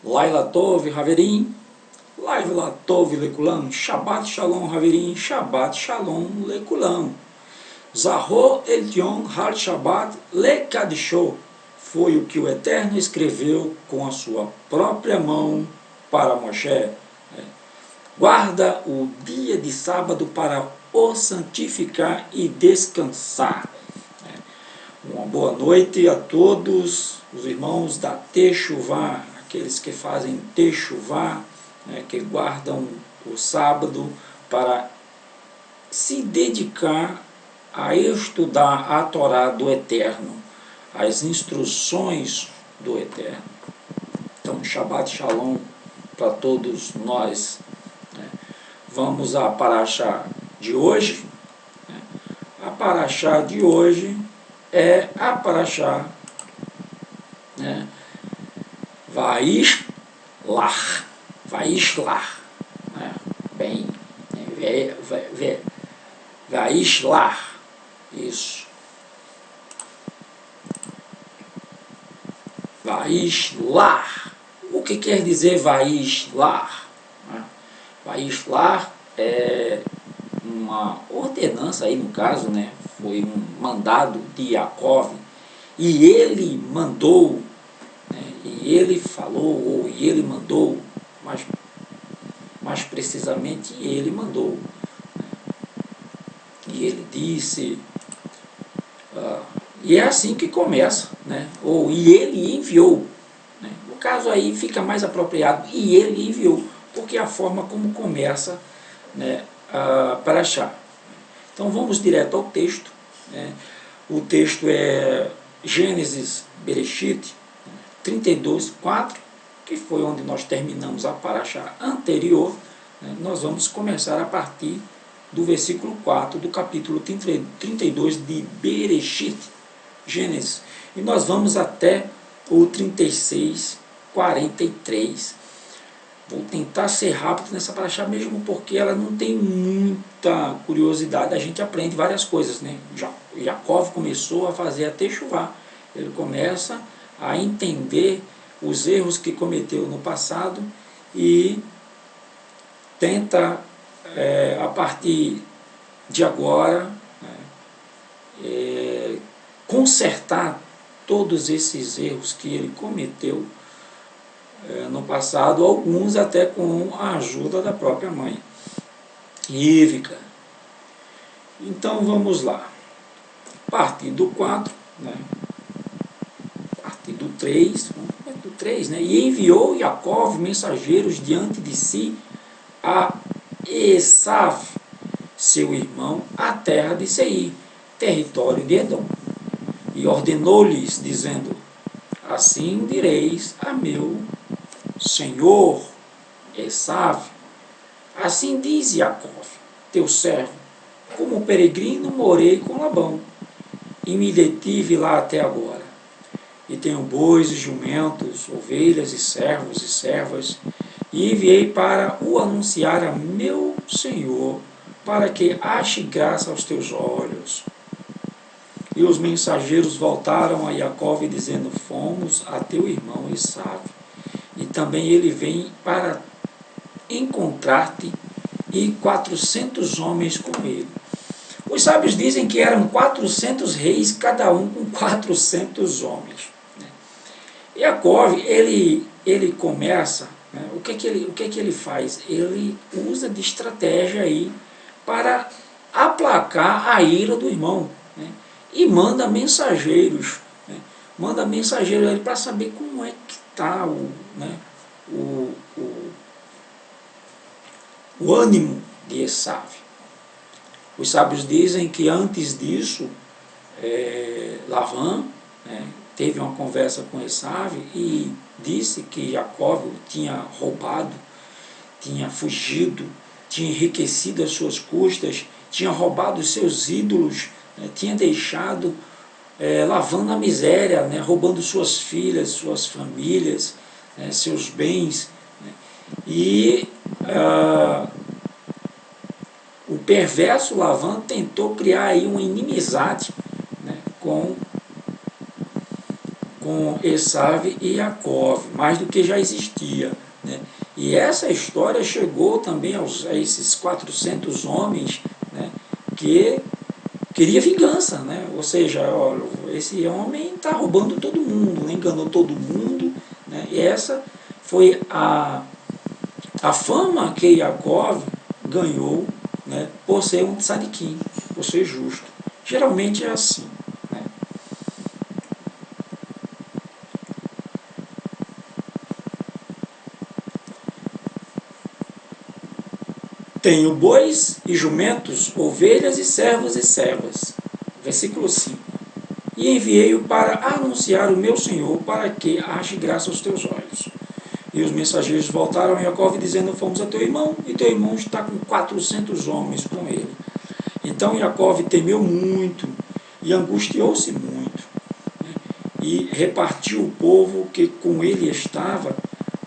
Laila Tov, Haverim, Laila Tov, Lekulam, Shabbat Shalom, Haverim, Shabbat Shalom, Lekulam. Zahor Elyon Har Shabbat Lekadisho, foi o que o Eterno escreveu com a sua própria mão para Moshe. Guarda o dia de sábado para o santificar e descansar. Uma boa noite a todos os irmãos da Techuvá, aqueles que fazem Techuvá, que guardam o sábado para se dedicar a estudar a Torá do Eterno, as instruções do Eterno. Então, Shabbat Shalom para todos nós. Vamos à paraxá de hoje. A paraxá de hoje é a paraxá Vaishlar, bem, Vaishlar, isso, Vaishlar. O que quer dizer Vaishlar? Vaishlar é uma ordenança aí, no caso, foi um mandado de Jacó, e ele mandou, e ele falou, ou ele mandou, mas mais precisamente ele mandou, e ele disse, e é assim que começa, ou e ele enviou, no caso aí fica mais apropriado, e ele enviou, porque é a forma como começa a paraxá. Então vamos direto ao texto. O texto é Gênesis Bereshit 32, 4, que foi onde nós terminamos a paraxá anterior. Nós vamos começar a partir do versículo 4 do capítulo 32 de Bereshit, Gênesis. E nós vamos até o 36, 43. Vou tentar ser rápido nessa paraxá mesmo, porque ela não tem muita curiosidade. A gente aprende várias coisas, Jacó começou a fazer a Techuvá. Ele começa a entender os erros que cometeu no passado e tenta, a partir de agora, consertar todos esses erros que ele cometeu no passado, alguns até com a ajuda da própria mãe, Rivka. Então vamos lá. A partir do 4, a partir do 3, e enviou Jacó mensageiros diante de si a Esav, seu irmão, a terra de Seir, território de Edom, e ordenou-lhes, dizendo: assim direis a meu senhor Esav, assim diz Jacó, teu servo, como peregrino morei com Labão, e me detive lá até agora. E tenho bois e jumentos, ovelhas e servos e servas, e enviei para o anunciar a meu senhor, para que ache graça aos teus olhos. E os mensageiros voltaram a Jacó, dizendo: fomos a teu irmão Esav, e também ele vem para encontrar-te, e 400 homens com ele. Os sábios dizem que eram 400 reis, cada um com 400 homens. Jacó, ele começa, o que ele faz? Ele usa de estratégia aí para aplacar a ira do irmão, e manda mensageiros, manda mensageiros aí para saber como é que está o ânimo de Esav. Os sábios dizem que antes disso, Lavã teve uma conversa com Esav e disse que Jacó tinha roubado, tinha fugido, tinha enriquecido às suas custas, tinha roubado os seus ídolos, tinha deixado Lavã na miséria, roubando suas filhas, suas famílias, seus bens. E o perverso Lavã tentou criar aí uma inimizade com com Esav e Jacó, mais do que já existia, né? E essa história chegou também a esses 400 homens, né, que queria vingança, né? Ou seja, ó, esse homem está roubando todo mundo, né? Enganou todo mundo, né? E essa foi a fama que Jacó ganhou, né, por ser um tzadikim, por ser justo. Geralmente é assim. Né? Tenho bois e jumentos, ovelhas e servos e servas. Versículo 5. E enviei-o para anunciar o meu Senhor, para que ache graça aos teus olhos. E os mensageiros voltaram a Jacó dizendo, fomos a teu irmão, e teu irmão está com 400 homens com ele. Então Jacó temeu muito, e angustiou-se muito, né? E repartiu o povo que com ele estava,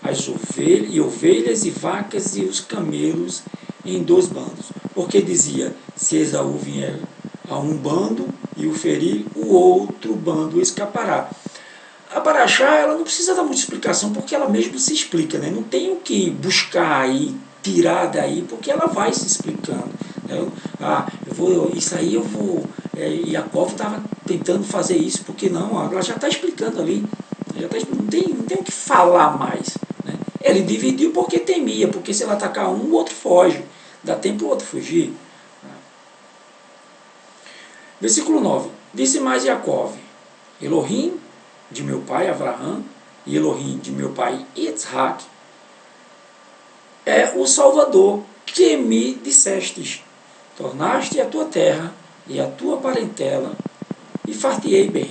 as ovelhas e vacas e os camelos, em 2 bandos. Porque dizia, se Esaú vier a um bando e o ferir, o outro bando escapará. A Paraxá, ela não precisa dar muita explicação, porque ela mesma se explica, né? Não tem o que buscar aí, tirar daí, porque ela vai se explicando. Né? Isso aí eu vou... Jacó estava tentando fazer isso, porque não, ela já está explicando ali. Não tem o que falar mais. Né? Ele dividiu porque temia, porque se ela atacar um, o outro foge. Dá tempo o outro fugir. Versículo 9. Disse mais Jacó, Elohim de meu pai Abraão e Elohim de meu pai Isaac é o Salvador que me dissestes. Tornaste a tua terra e a tua parentela e fartei bem.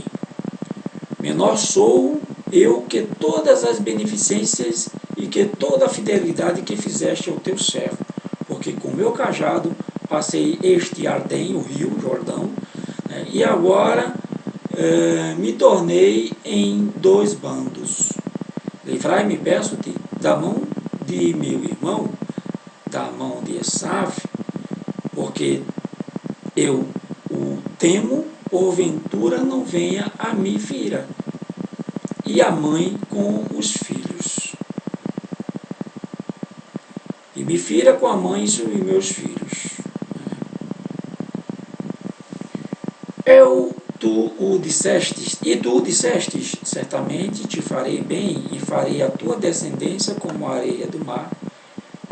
Menor sou eu que todas as beneficências e que toda a fidelidade que fizeste ao teu servo, porque com meu cajado passei este Ardém, o rio Jordão, né, e agora me tornei em 2 bandos. Livrai-me, peço-te, da mão de meu irmão, da mão de Esav, porque eu o temo, porventura não venha a me fira, e a mãe com os filhos. E me fira com a mãe e meus filhos. Tu o dissestes, certamente te farei bem, e farei a tua descendência como a areia do mar,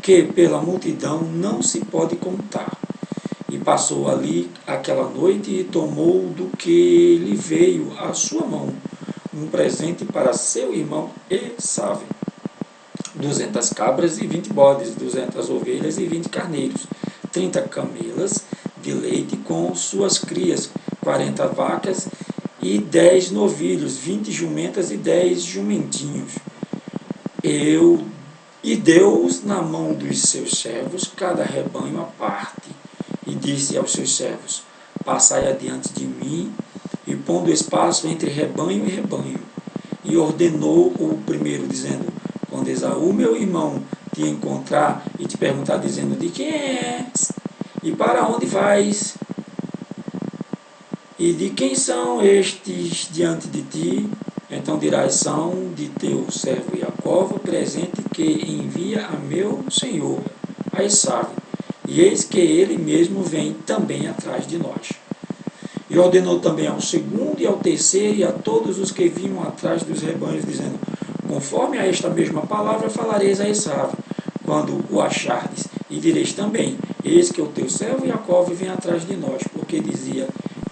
que pela multidão não se pode contar. E passou ali aquela noite e tomou do que lhe veio à sua mão, um presente para seu irmão Esav, 200 cabras e 20 bodes, 200 ovelhas e 20 carneiros, 30 camelas de leite com suas crias, 40 vacas e 10 novilhos, 20 jumentas e 10 jumentinhos. E deu-os na mão dos seus servos, cada rebanho à parte, e disse aos seus servos, passai adiante de mim, e pondo espaço entre rebanho e rebanho. E ordenou o primeiro, dizendo, quando Esaú, meu irmão, te encontrar e te perguntar, dizendo, de quem és? E para onde vais? E de quem são estes diante de ti? Então dirás, são de teu servo Jacó, presente que envia a meu senhor, a Esav. E eis que ele mesmo vem também atrás de nós. E ordenou também ao segundo e ao terceiro e a todos os que vinham atrás dos rebanhos, dizendo, conforme a esta mesma palavra falareis a Esav, quando o achardes, e direis também, eis que o teu servo Jacó vem atrás de nós, porque dizia,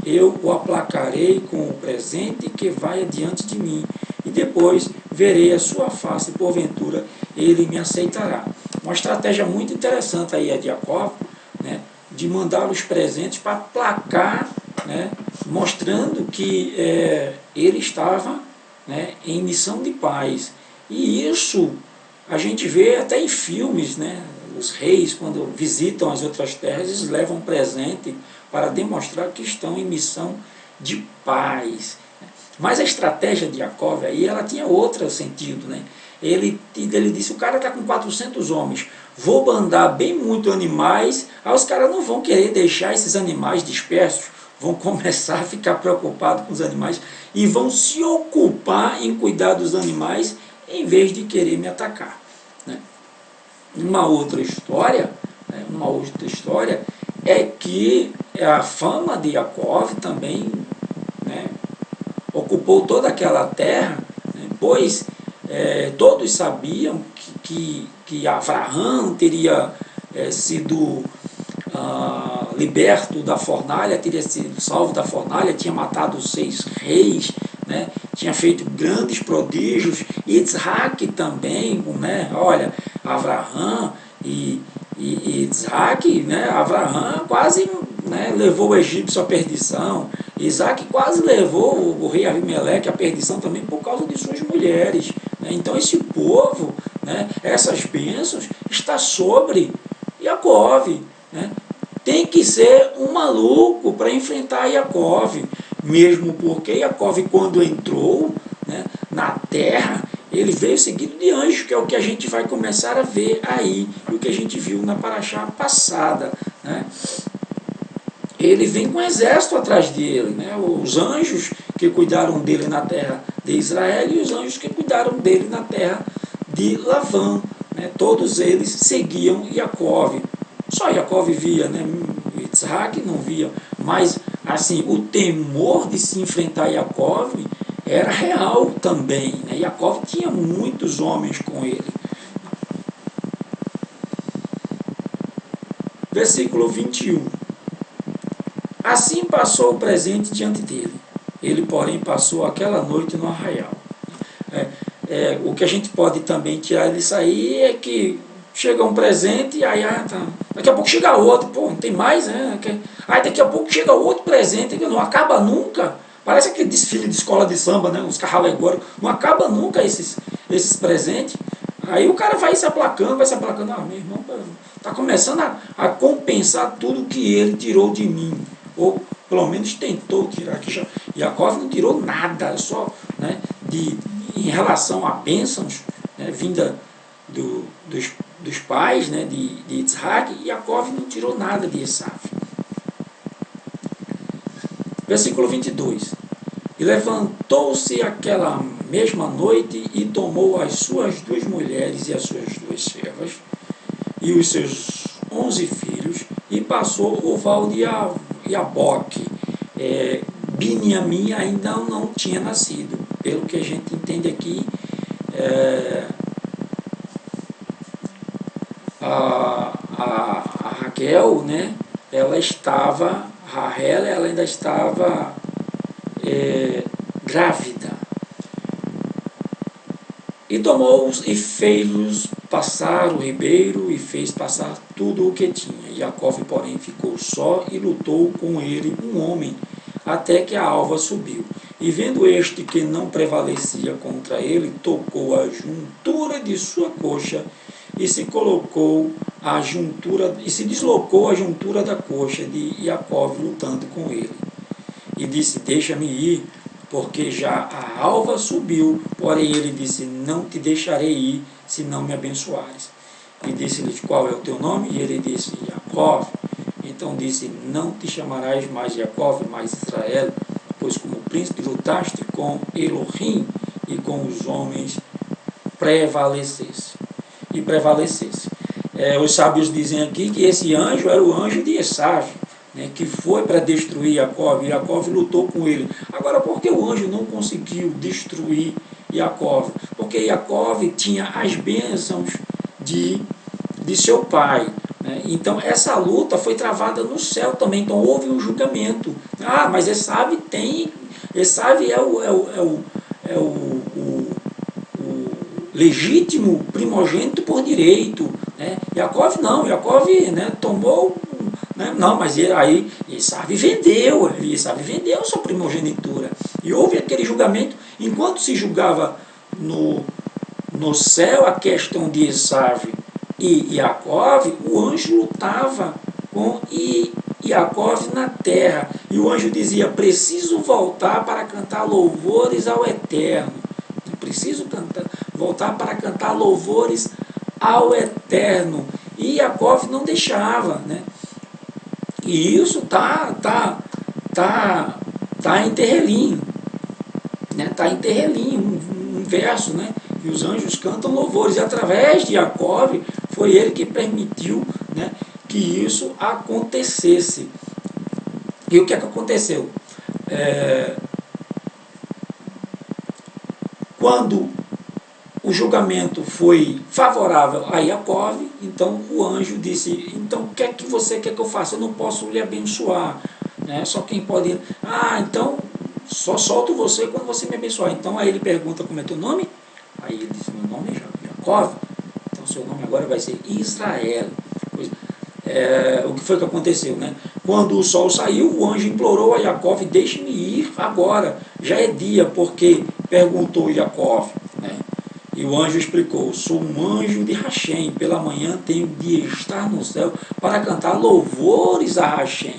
eu o aplacarei com o presente que vai adiante de mim, e depois verei a sua face, porventura ele me aceitará. Uma estratégia muito interessante aí a de Jacó, né, de mandar os presentes para aplacar, né, mostrando que ele estava, né, em missão de paz. E isso a gente vê até em filmes, né, os reis, quando visitam as outras terras, eles levam presente para demonstrar que estão em missão de paz. Mas a estratégia de Jacó aí, ela tinha outro sentido, né? Ele disse, o cara está com 400 homens, vou mandar bem muito animais, aí os caras não vão querer deixar esses animais dispersos, vão começar a ficar preocupados com os animais e vão se ocupar em cuidar dos animais em vez de querer me atacar, né? Uma outra história, é que a fama de Jacó também, né, ocupou toda aquela terra, né, pois todos sabiam que Abraão teria sido liberto da fornalha, teria sido salvo da fornalha, tinha matado 6 reis, né, tinha feito grandes prodígios, Isaac também, né, olha, Abraão e Isaac, né, Abraão quase, né, levou o egípcio à perdição, Isaac quase levou o rei Abimeleque à perdição também por causa de suas mulheres, né? Então esse povo, né, essas bênçãos, está sobre Jacó, né? Tem que ser um maluco para enfrentar Jacó, mesmo porque Jacó, quando entrou, né, na terra, ele veio seguido de anjos, que é o que a gente vai começar a ver aí, o que a gente viu na paraxá passada, né? Ele vem com um exército atrás dele, né? Os anjos que cuidaram dele na terra de Israel e os anjos que cuidaram dele na terra de Lavã, né? Todos eles seguiam Jacó. Só Jacó via, né? Isaac não via, mas assim, o temor de se enfrentar Jacó era real também, né? Jacó tinha muitos homens com ele. Versículo 21. Assim passou o presente diante dele. Ele, porém, passou aquela noite no arraial. O que a gente pode também tirar disso aí é que chega um presente e aí tá. Daqui a pouco chega outro, pô, não tem mais, né? Aí daqui a pouco chega outro presente, que não acaba nunca. Parece aquele desfile de escola de samba, né? Os carros alegóricos. Não acaba nunca esses presentes. Aí o cara vai se aplacando. Meu irmão está começando a compensar tudo que ele tirou de mim. Ou pelo menos tentou tirar. Jacó não tirou nada, só, né, em relação a bênçãos, né, vinda dos pais, né, de Isaac, e Jacó não tirou nada de Esaú. Versículo 22. E levantou-se aquela mesma noite e tomou as suas 2 mulheres e as suas 2 servas e os seus 11 filhos e passou o val de Iaboque. Biniamim ainda não tinha nascido. Pelo que a gente entende aqui, a Raquel, né, ela ainda estava grávida. E tomou-os e fez-los passar o ribeiro e fez passar tudo o que tinha. Jacó, porém, ficou só e lutou com ele um homem, até que a alva subiu. E vendo este que não prevalecia contra ele, tocou a juntura de sua coxa e se deslocou a juntura da coxa de Jacó lutando com ele. E disse: deixa-me ir, porque já a alva subiu. Porém ele disse: não te deixarei ir, se não me abençoares. E disse-lhe: qual é o teu nome? E ele disse: Jacó. Então disse: não te chamarás mais Jacó, mas Israel, pois como príncipe lutaste com Elohim e com os homens prevalecesse. Os sábios dizem aqui que esse anjo era o anjo de Esaú, né, que foi para destruir Jacó, e Jacó lutou com ele. Agora, por que o anjo não conseguiu destruir Jacó? Porque Jacó tinha as bênçãos de seu pai, né? Então essa luta foi travada no céu também, então houve um julgamento. Mas Esaú é o legítimo primogênito por direito, né? Jacó não, Jacó, né, tomou, né? Não, mas aí Esaú vendeu sua primogenitura. E houve aquele julgamento, enquanto se julgava no céu a questão de Esaú e Jacó, o anjo lutava com Jacó na terra. E o anjo dizia: preciso voltar para cantar louvores ao Eterno. Preciso voltar para cantar louvores ao Eterno. E Jacó não deixava, né? E isso tá tá em Terrelim, né? Tá em Terrelim, um verso, né? E os anjos cantam louvores, e através de Jacó foi ele que permitiu, né, que isso acontecesse. E o que é que aconteceu? Quando o julgamento foi favorável a Jacó, então o anjo disse, então o que é que você quer que eu faça? Eu não posso lhe abençoar, né? Só quem pode... então só solto você quando você me abençoar. Então aí ele pergunta, como é teu nome? Aí ele diz, meu nome é Jacó, então seu nome agora vai ser Israel. O que foi que aconteceu, né? Quando o sol saiu, o anjo implorou a Jacó, deixe-me ir agora, já é dia, porque perguntou Jacó, né? E o anjo explicou, sou um anjo de Hashem, pela manhã tenho de estar no céu para cantar louvores a Hashem.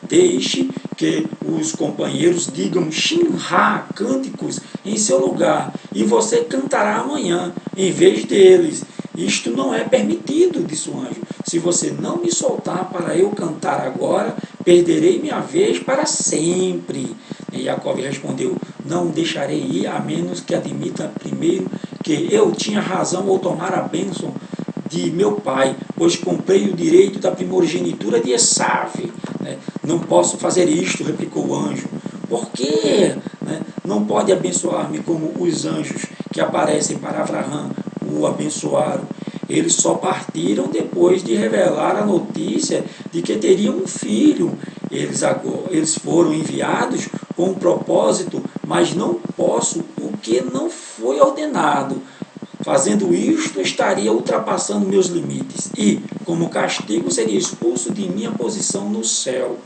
Deixe que os companheiros digam Shinra, cânticos, em seu lugar, e você cantará amanhã, em vez deles. Isto não é permitido, disse o anjo. Se você não me soltar para eu cantar agora, perderei minha vez para sempre. E Jacó respondeu, não deixarei ir, a menos que admita primeiro que eu tinha razão ao tomar a bênção de meu pai, pois comprei o direito da primogenitura de Esav. Não posso fazer isto, replicou o anjo. Por quê? Não pode abençoar-me como os anjos que aparecem para Abraão o abençoaram. Eles só partiram depois de revelar a notícia de que teriam um filho. Eles foram enviados com um propósito, mas não posso o que não foi ordenado. Fazendo isto, estaria ultrapassando meus limites e, como castigo, seria expulso de minha posição no céu.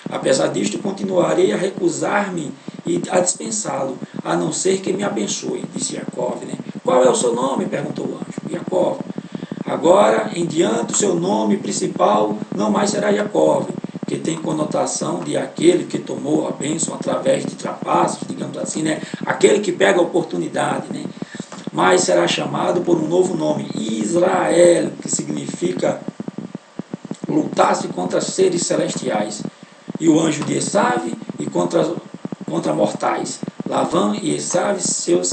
Apesar disto, continuarei a recusar-me e a dispensá-lo, a não ser que me abençoe, disse Jacó. Qual é o seu nome? Perguntou o anjo. Jacó. Agora em diante o seu nome principal não mais será Jacó, que tem conotação de aquele que tomou a bênção através de trapaços, digamos assim, né? Aquele que pega a oportunidade, né? Mas será chamado por um novo nome, Israel, que significa lutar-se contra seres celestiais, e o anjo de Esav e contra mortais, Lavã e Esav, seus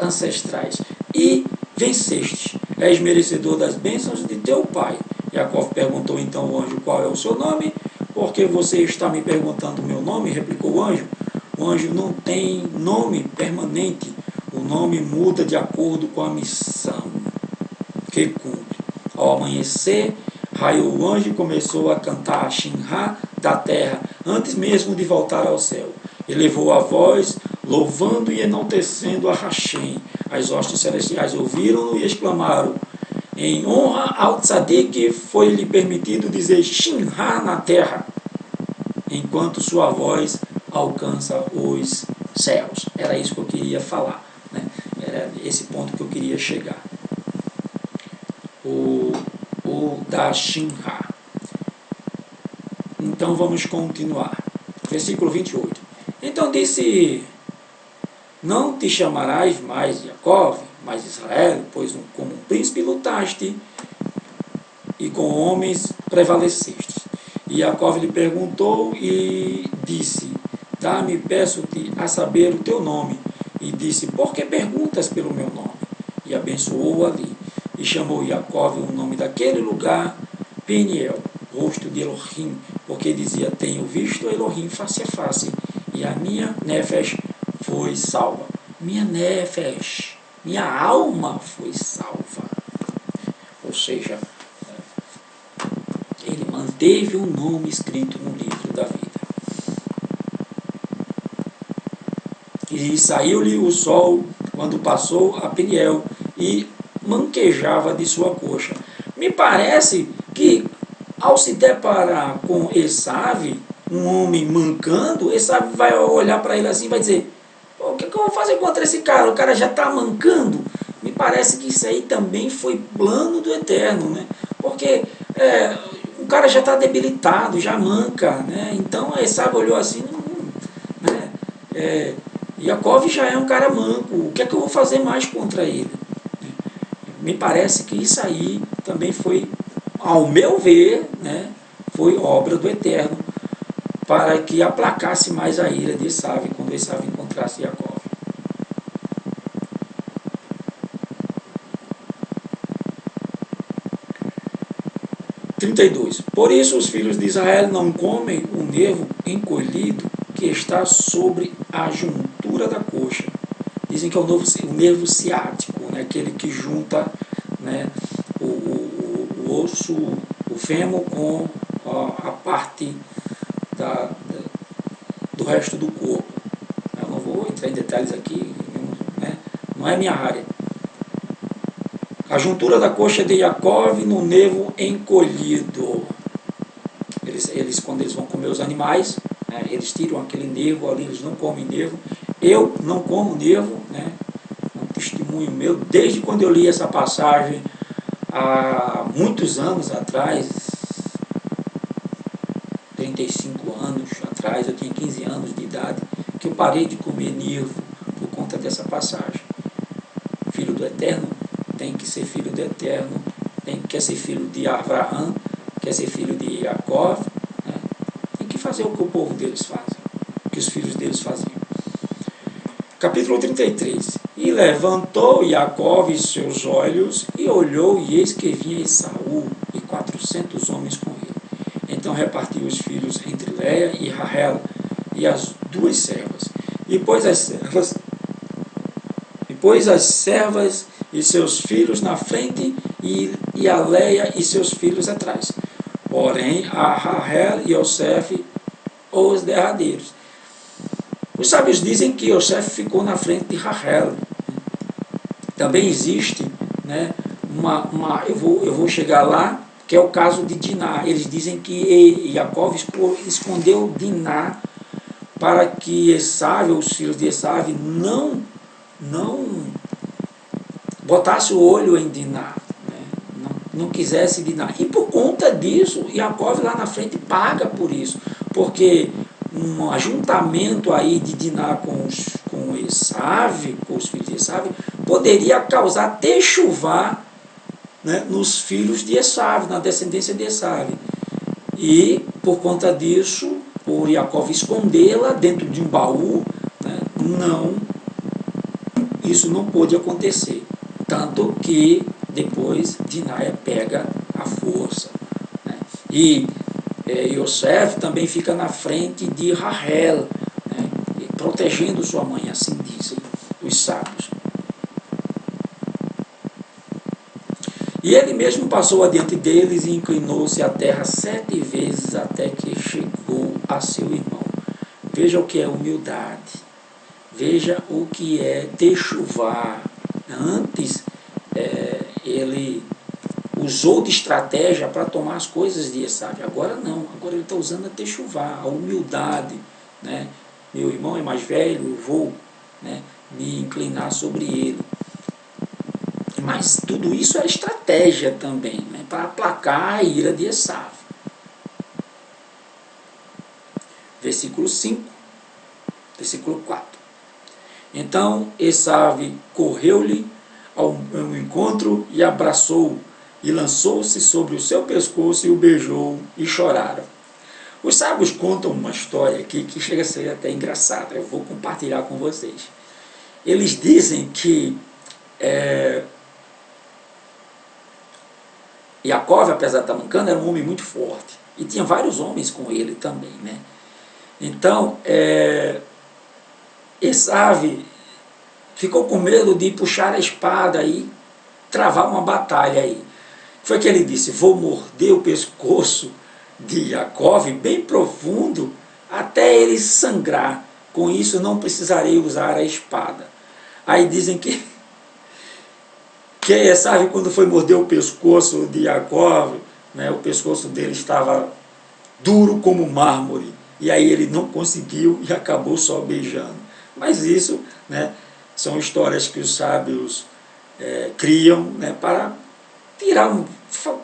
ancestrais, e venceste, és merecedor das bênçãos de teu pai. Jacó perguntou então o anjo, qual é o seu nome? Porque você está me perguntando o meu nome? Replicou o anjo. O anjo não tem nome permanente, o nome muda de acordo com a missão que cumpre. Ao amanhecer, raiou o anjo e começou a cantar a Shinra da terra, antes mesmo de voltar ao céu. Elevou a voz, louvando e enaltecendo a Hashem. As hostes celestiais ouviram-no e exclamaram, em honra ao Tzadik foi-lhe permitido dizer Shinra na terra, enquanto sua voz alcança os céus. Era isso que eu queria falar, né? Era esse ponto que eu queria chegar. O da Shinra. Então vamos continuar. Versículo 28. Então disse, não te chamarás mais Jacó, mas Israel, pois como um príncipe lutaste e com homens prevaleceste. E Jacó lhe perguntou e disse, dá-me, peço-te, a saber o teu nome. E disse, por que perguntas pelo meu nome? E abençoou-o ali. E chamou Jacó o nome daquele lugar, Peniel, rosto de Elohim, porque dizia, tenho visto Elohim face a face, e a minha nefesh foi salva. Minha nefesh, minha alma foi salva. Ou seja, ele manteve um nome escrito no livro da vida. E saiu-lhe o sol quando passou a Peniel e manquejava de sua coxa. Me parece que, ao se deparar com Esav, um homem mancando, Esav vai olhar para ele assim e vai dizer, o que eu vou fazer contra esse cara? O cara já está mancando. Me parece que isso aí também foi plano do Eterno, né? Porque o cara já está debilitado, já manca, né? Então Esav olhou assim, né? Jacó já é um cara manco, o que é que eu vou fazer mais contra ele? Me parece que isso aí também foi, ao meu ver, né, foi obra do Eterno, para que aplacasse mais a ira de Esaú quando Esaú encontrasse Jacó. 32. Por isso os filhos de Israel não comem o nervo encolhido que está sobre a juntura da coxa. Dizem que é o nervo ciático, né, aquele que junta, né, o osso, o fêmur com a parte do resto do corpo. Eu não vou entrar em detalhes aqui, né, não é minha área. A juntura da coxa de Jacó no nervo encolhido. Eles, quando eles vão comer os animais, né, eles tiram aquele nervo ali, eles não comem nervo. Eu não como nervo, né, é um testemunho meu, desde quando eu li essa passagem, há muitos anos atrás, 35 anos atrás, eu tinha 15 anos de idade, que eu parei de comer nervo por conta dessa passagem. Filho do Eterno tem que ser filho do Eterno, quer ser filho de Abraão, quer ser filho de Jacó, né? Tem que fazer o que o povo deles fazem, o que os filhos deles faziam. Capítulo 33. E levantou Jacó os seus olhos e olhou, e eis que vinha Esaú e 400 homens com ele. Então repartiu os filhos entre Leia e Rahel e as duas servas. E pôs as servas e seus filhos na frente e a Leia e seus filhos atrás. Porém, a Rahel e Yosef os derradeiros. Os sábios dizem que Yosef ficou na frente de Rahel. Também existe, né, eu vou chegar lá, que é o caso de Diná. Eles dizem que Jacó escondeu Diná para que Esaú, os filhos de Esaú, não botasse o olho em Diná, né? não quisesse Diná. E por conta disso, Jacó lá na frente paga por isso, porque um ajuntamento aí de Diná com Esaú, com os filhos de Esaú, poderia causar techuvá, né, nos filhos de Esaú, na descendência de Esaú. E por conta disso, por Jacó escondê-la dentro de um baú, né, isso não pôde acontecer. Tanto que depois Diná pega a força, né? E Yosef também fica na frente de Rahel, né, protegendo sua mãe, assim dizem os sábios. E ele mesmo passou adiante deles e inclinou-se à terra 7 vezes até que chegou a seu irmão. Veja o que é humildade. Veja o que é techuvá. Antes, ele usou de estratégia para tomar as coisas de Esaú. Agora não, agora ele está usando a techuvá, a humildade, né? Meu irmão é mais velho, eu vou, né, me inclinar sobre ele. Mas tudo isso é estratégia também, né, para aplacar a ira de Esaú. Versículo 5, versículo 4. Então Esaú correu-lhe ao encontro e abraçou-o, e lançou-se sobre o seu pescoço e o beijou, e choraram. Os sábios contam uma história aqui que chega a ser até engraçada, eu vou compartilhar com vocês. Eles dizem que Jacó, apesar de estar mancando, era um homem muito forte, e tinha vários homens com ele também, né? Então, Esaú ficou com medo de puxar a espada e travar uma batalha aí. Foi que ele disse: vou morder o pescoço de Jacó bem profundo até ele sangrar. Com isso não precisarei usar a espada. Aí dizem que Esaú, quando foi morder o pescoço de Jacó, né, o pescoço dele estava duro como mármore. E aí ele não conseguiu e acabou só beijando. Mas isso, né, são histórias que os sábios criam, né, para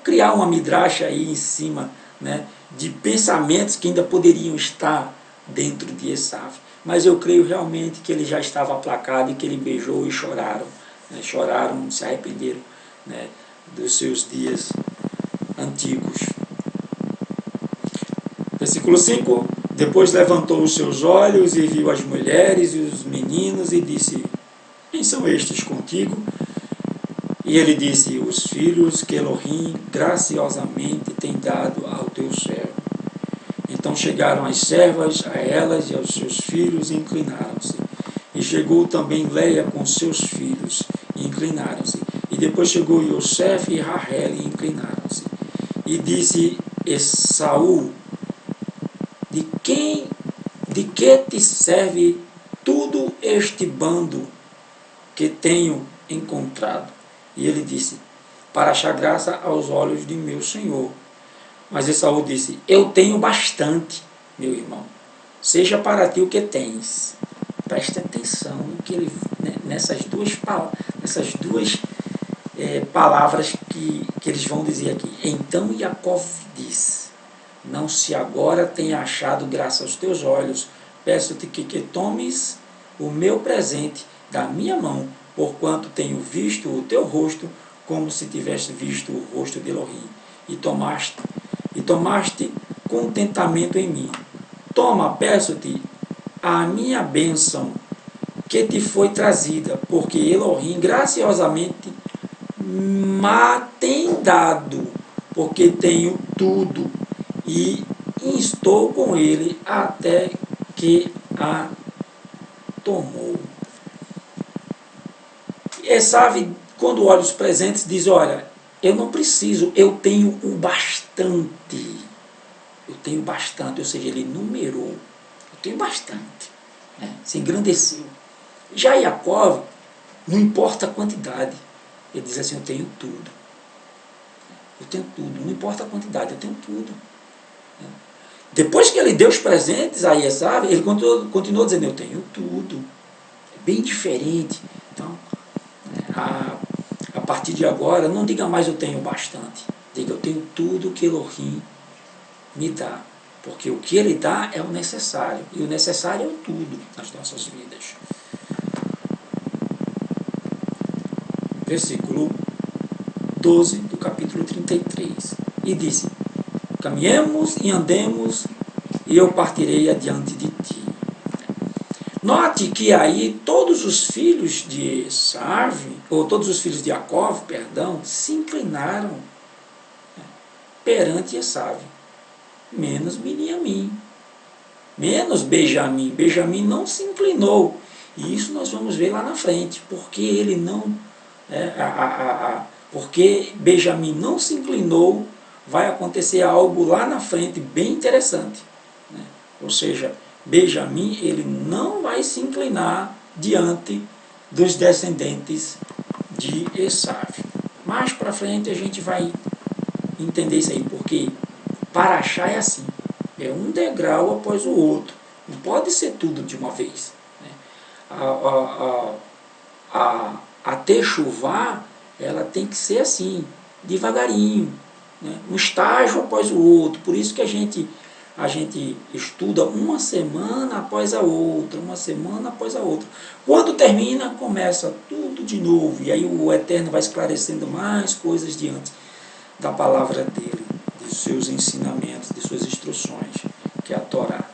criar uma midrasha aí em cima, né, de pensamentos que ainda poderiam estar dentro de Esaú. Mas eu creio realmente que ele já estava aplacado e que ele beijou e choraram. Né, choraram, se arrependeram, né, dos seus dias antigos. Versículo 5. Depois levantou os seus olhos e viu as mulheres e os meninos e disse: quem são estes contigo? E ele disse: os filhos que Elohim graciosamente tem dado ao teu servo. Então chegaram as servas a elas e aos seus filhos e inclinaram-se. E chegou também Leia com seus filhos e inclinaram-se. E depois chegou Yosef e Rahel e inclinaram-se. E disse Esaú: de que te serve tudo este bando que tenho encontrado? E ele disse: para achar graça aos olhos de meu senhor. Mas Esaú disse: eu tenho bastante, meu irmão. Seja para ti o que tens. Preste atenção no que ele, nessas duas palavras que eles vão dizer aqui. Então Jacó diz: não se agora tenha achado graça aos teus olhos, peço-te que tomes o meu presente da minha mão, porquanto tenho visto o teu rosto, como se tivesse visto o rosto de Elohim, e tomaste contentamento em mim. Toma, peço-te, a minha bênção que te foi trazida, porque Elohim graciosamente me tem dado, porque tenho tudo, e estou com ele até que a tomou. Esaú, quando olha os presentes, diz: olha, eu não preciso, eu tenho o bastante. Eu tenho bastante, ou seja, ele numerou. Eu tenho bastante. Se engrandeceu. Já Jacó, não importa a quantidade. Ele diz assim: eu tenho tudo. Eu tenho tudo. Não importa a quantidade, eu tenho tudo. Depois que ele deu os presentes a Esaú, ele continuou dizendo: eu tenho tudo. É bem diferente. Então, a partir de agora, não diga mais eu tenho bastante. Diga: eu tenho tudo que Elohim me dá. Porque o que ele dá é o necessário. E o necessário é o tudo nas nossas vidas. Versículo 12 do capítulo 33. E disse: caminhemos e andemos, e eu partirei adiante de ti. Note que aí todos os filhos de Esaú, ou todos os filhos de Jacó, se inclinaram perante Esaú, menos Miniamim, menos Benjamim. Benjamim não se inclinou, e isso nós vamos ver lá na frente, porque ele não, porque Benjamim não se inclinou, vai acontecer algo lá na frente bem interessante, ou seja, Benjamim ele não vai se inclinar diante dos descendentes de Esaú. Mais para frente a gente vai entender isso aí, porque para achar é assim, é um degrau após o outro, não pode ser tudo de uma vez. A techuvá, ela tem que ser assim, devagarinho, um estágio após o outro. Por isso que a gente estuda uma semana após a outra, uma semana após a outra. Quando termina, começa tudo de novo, e aí o Eterno vai esclarecendo mais coisas diante da palavra dele, de seus ensinamentos, de suas instruções, que é a Torá.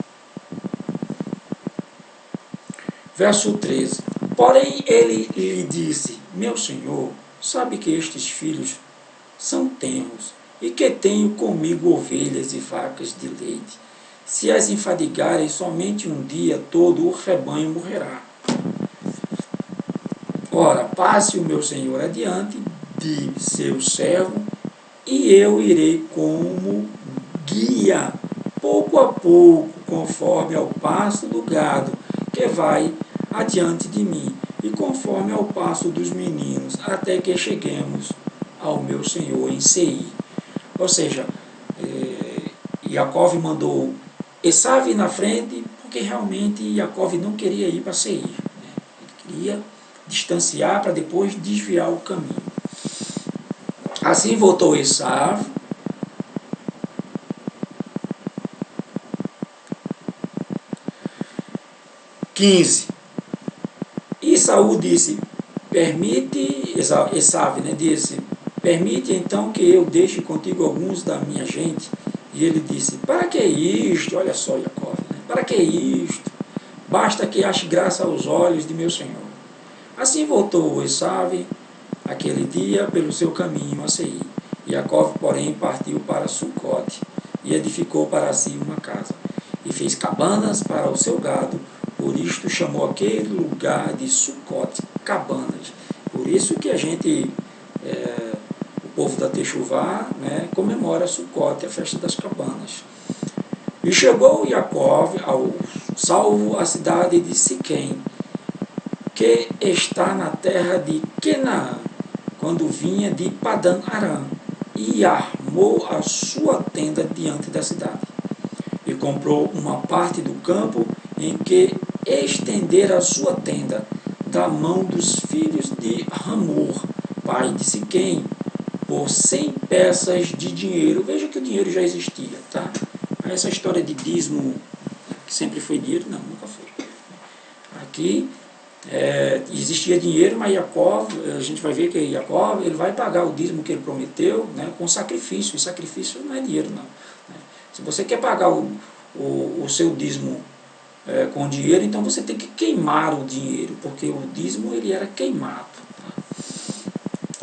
Verso 13. Porém ele lhe disse: meu senhor, sabe que estes filhos são tenros, e que tenho comigo ovelhas e vacas de leite. Se as enfadigarem somente um dia todo, o rebanho morrerá. Ora, passe o meu senhor adiante de seu servo, e eu irei como guia, pouco a pouco, conforme ao passo do gado, que vai adiante de mim, e conforme ao passo dos meninos, até que cheguemos ao meu senhor em Seir. Ou seja, Jacó mandou Esaú ir na frente, porque realmente Jacó não queria ir para Seir. Ele queria distanciar para depois desviar o caminho. Assim voltou Esaú. E Esaú disse: Esaú disse: permite então que eu deixe contigo alguns da minha gente. E ele disse: para que isto? Olha só, Jacó, Para que isto? Basta que ache graça aos olhos de meu senhor. Assim voltou Esaú aquele dia pelo seu caminho a Seir. Jacó, porém, partiu para Sucote e edificou para si uma casa. E fez cabanas para o seu gado, por isto chamou aquele lugar de Sucote, cabanas. Por isso que a gente, o povo da Techuvá, né, comemora Sucote, a festa das cabanas. E chegou Jacó ao salvo a cidade de Siquém, que está na terra de Canaã, quando vinha de Padã Arã, e armou a sua tenda diante da cidade. E comprou uma parte do campo em que estendera a sua tenda, da mão dos filhos de Hamor, pai de Siquém, por 100 peças de dinheiro. Veja que o dinheiro já existia, tá? Essa história de dízimo, que sempre foi dinheiro, não, nunca foi. Aqui existia dinheiro, mas Jacó, a gente vai ver que Jacó, ele vai pagar o dízimo que ele prometeu, né, com sacrifício, e sacrifício não é dinheiro não. Né? Se você quer pagar o seu dízimo com dinheiro, então você tem que queimar o dinheiro, porque o dízimo ele era queimado. Tá?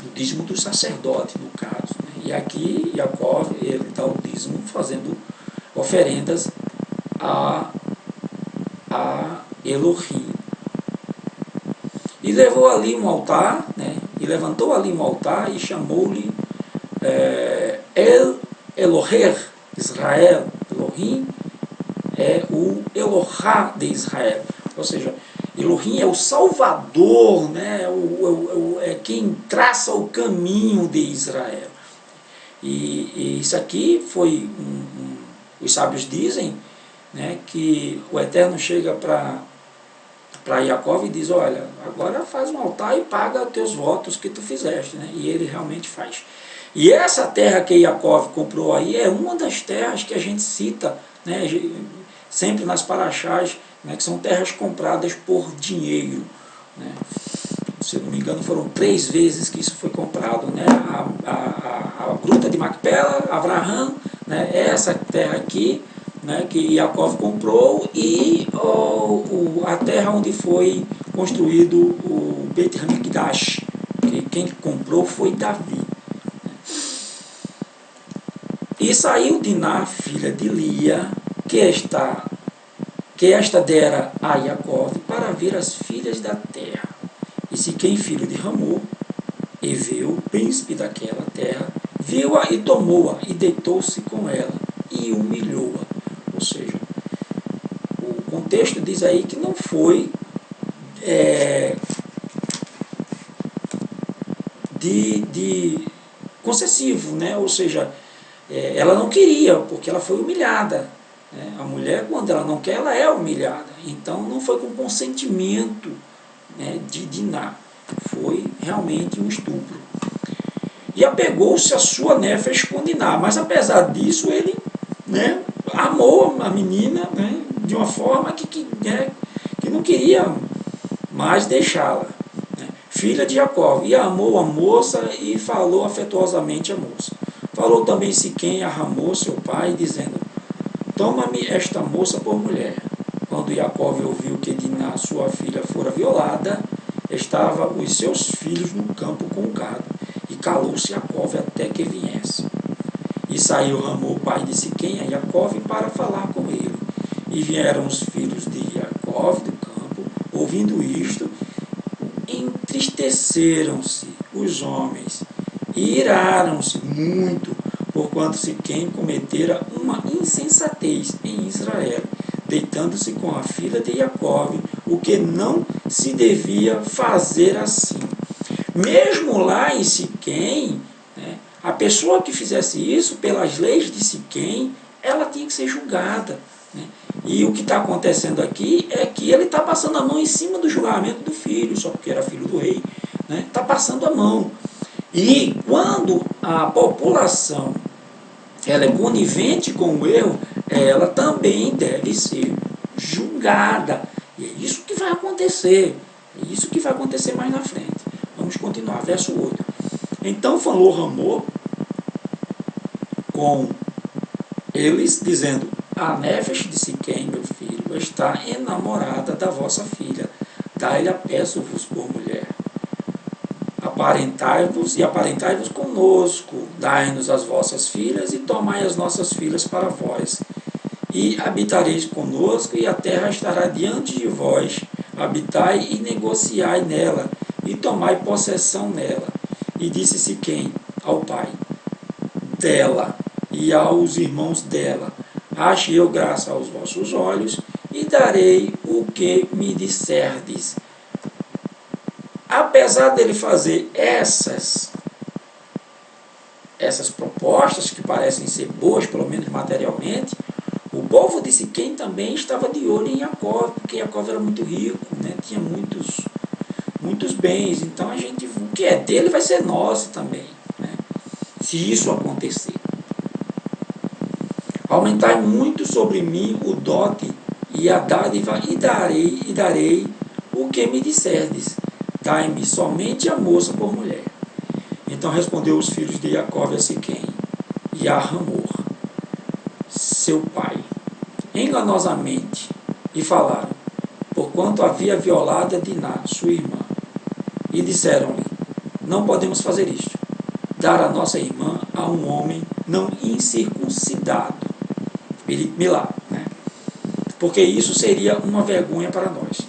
O dízimo do sacerdote, no caso. Né? E aqui Jacó, ele dá o dízimo fazendo oferendas a Elohim. E levou ali um altar, né? E levantou ali um altar e chamou-lhe Eloher, Israel. Elohim é o Elohá de Israel. Ou seja, Elohim é o salvador, né? É quem traça o caminho de Israel. E isso aqui foi, os sábios dizem, né, que o Eterno chega para Jacó e diz, olha, agora faz um altar e paga os teus votos que tu fizeste, né? E ele realmente faz. E essa terra que Jacó comprou aí é uma das terras que a gente cita, né, sempre nas paraxás, né, que são terras compradas por dinheiro. Né? Se eu não me engano, foram 3 vezes que isso foi comprado. Né? A gruta de Macpela, Abraham, né, essa terra aqui, né, que Jacó comprou, e a terra onde foi construído o Beit HaMikdash, que quem comprou foi Davi. E saiu Diná, filha de Lia, que esta dera a Jacó, para ver as filhas da terra. E Siquém, filho de Hamor, Eveu, príncipe daquela terra, viu-a e tomou-a, e deitou-se com ela, e humilhou-a. Ou seja, o contexto diz aí que não foi de concessivo, né? Ou seja, ela não queria, porque ela foi humilhada. Né? A mulher, quando ela não quer, ela é humilhada. Então não foi com consentimento, né, de Diná, foi realmente um estupro. E apegou-se a sua nefesh com Diná, mas apesar disso ele, né, amou a menina, né, de uma forma que não queria mais deixá-la. Né, filha de Jacó, e amou a moça e falou afetuosamente a moça. Falou também Siquém a Hamor, seu pai, dizendo, toma-me esta moça por mulher. Quando Jacó ouviu que Diná, sua filha, fora violada, estavam os seus filhos no campo com o gado, e calou-se Jacó até que viesse. E saiu Hamor, pai de Siquém, a Jacó para falar com ele. E vieram os filhos de Jacó do campo, ouvindo isto, entristeceram-se os homens, e iraram-se muito, porquanto Siquém cometera uma insensatez em Israel, deitando-se com a filha de Jacó, o que não se devia fazer assim. Mesmo lá em Siquém, né, a pessoa que fizesse isso, pelas leis de Siquém, ela tinha que ser julgada. Né? E o que está acontecendo aqui é que ele está passando a mão em cima do julgamento do filho, só porque era filho do rei. Está passando a mão. E quando a população ela é conivente com o erro, ela também deve ser julgada. E é isso que vai acontecer. É isso que vai acontecer mais na frente. Vamos continuar, verso 8. Então falou Hamor com eles, dizendo, a nefesh de Siquém, meu filho, está enamorada da vossa filha. Dai-lhe, peço-vos por mulher. Aparentai-vos conosco, dai-nos as vossas filhas e tomai as nossas filhas para vós. E habitareis conosco, e a terra estará diante de vós. Habitai e negociai nela, e tomai possessão nela. E disse Siquém ao pai dela e aos irmãos dela: ache eu graça aos vossos olhos, e darei o que me disserdes. Apesar dele fazer essas propostas, que parecem ser boas, pelo menos materialmente, o povo de Siquém também estava de olho em Jacó, porque Jacó era muito rico, né? Tinha muitos bens, então o que é dele vai ser nosso também, né? Se isso acontecer. Aumentai muito sobre mim o dote e a dádiva, e darei o que me disserdes. Dai-me somente a moça por mulher. Então respondeu os filhos de Jacó a Siquém e a Hamor, seu pai, enganosamente, e falaram, porquanto havia violado a Diná, sua irmã. E disseram-lhe, não podemos fazer isto, dar a nossa irmã a um homem não incircuncidado. Milá, né? Porque isso seria uma vergonha para nós.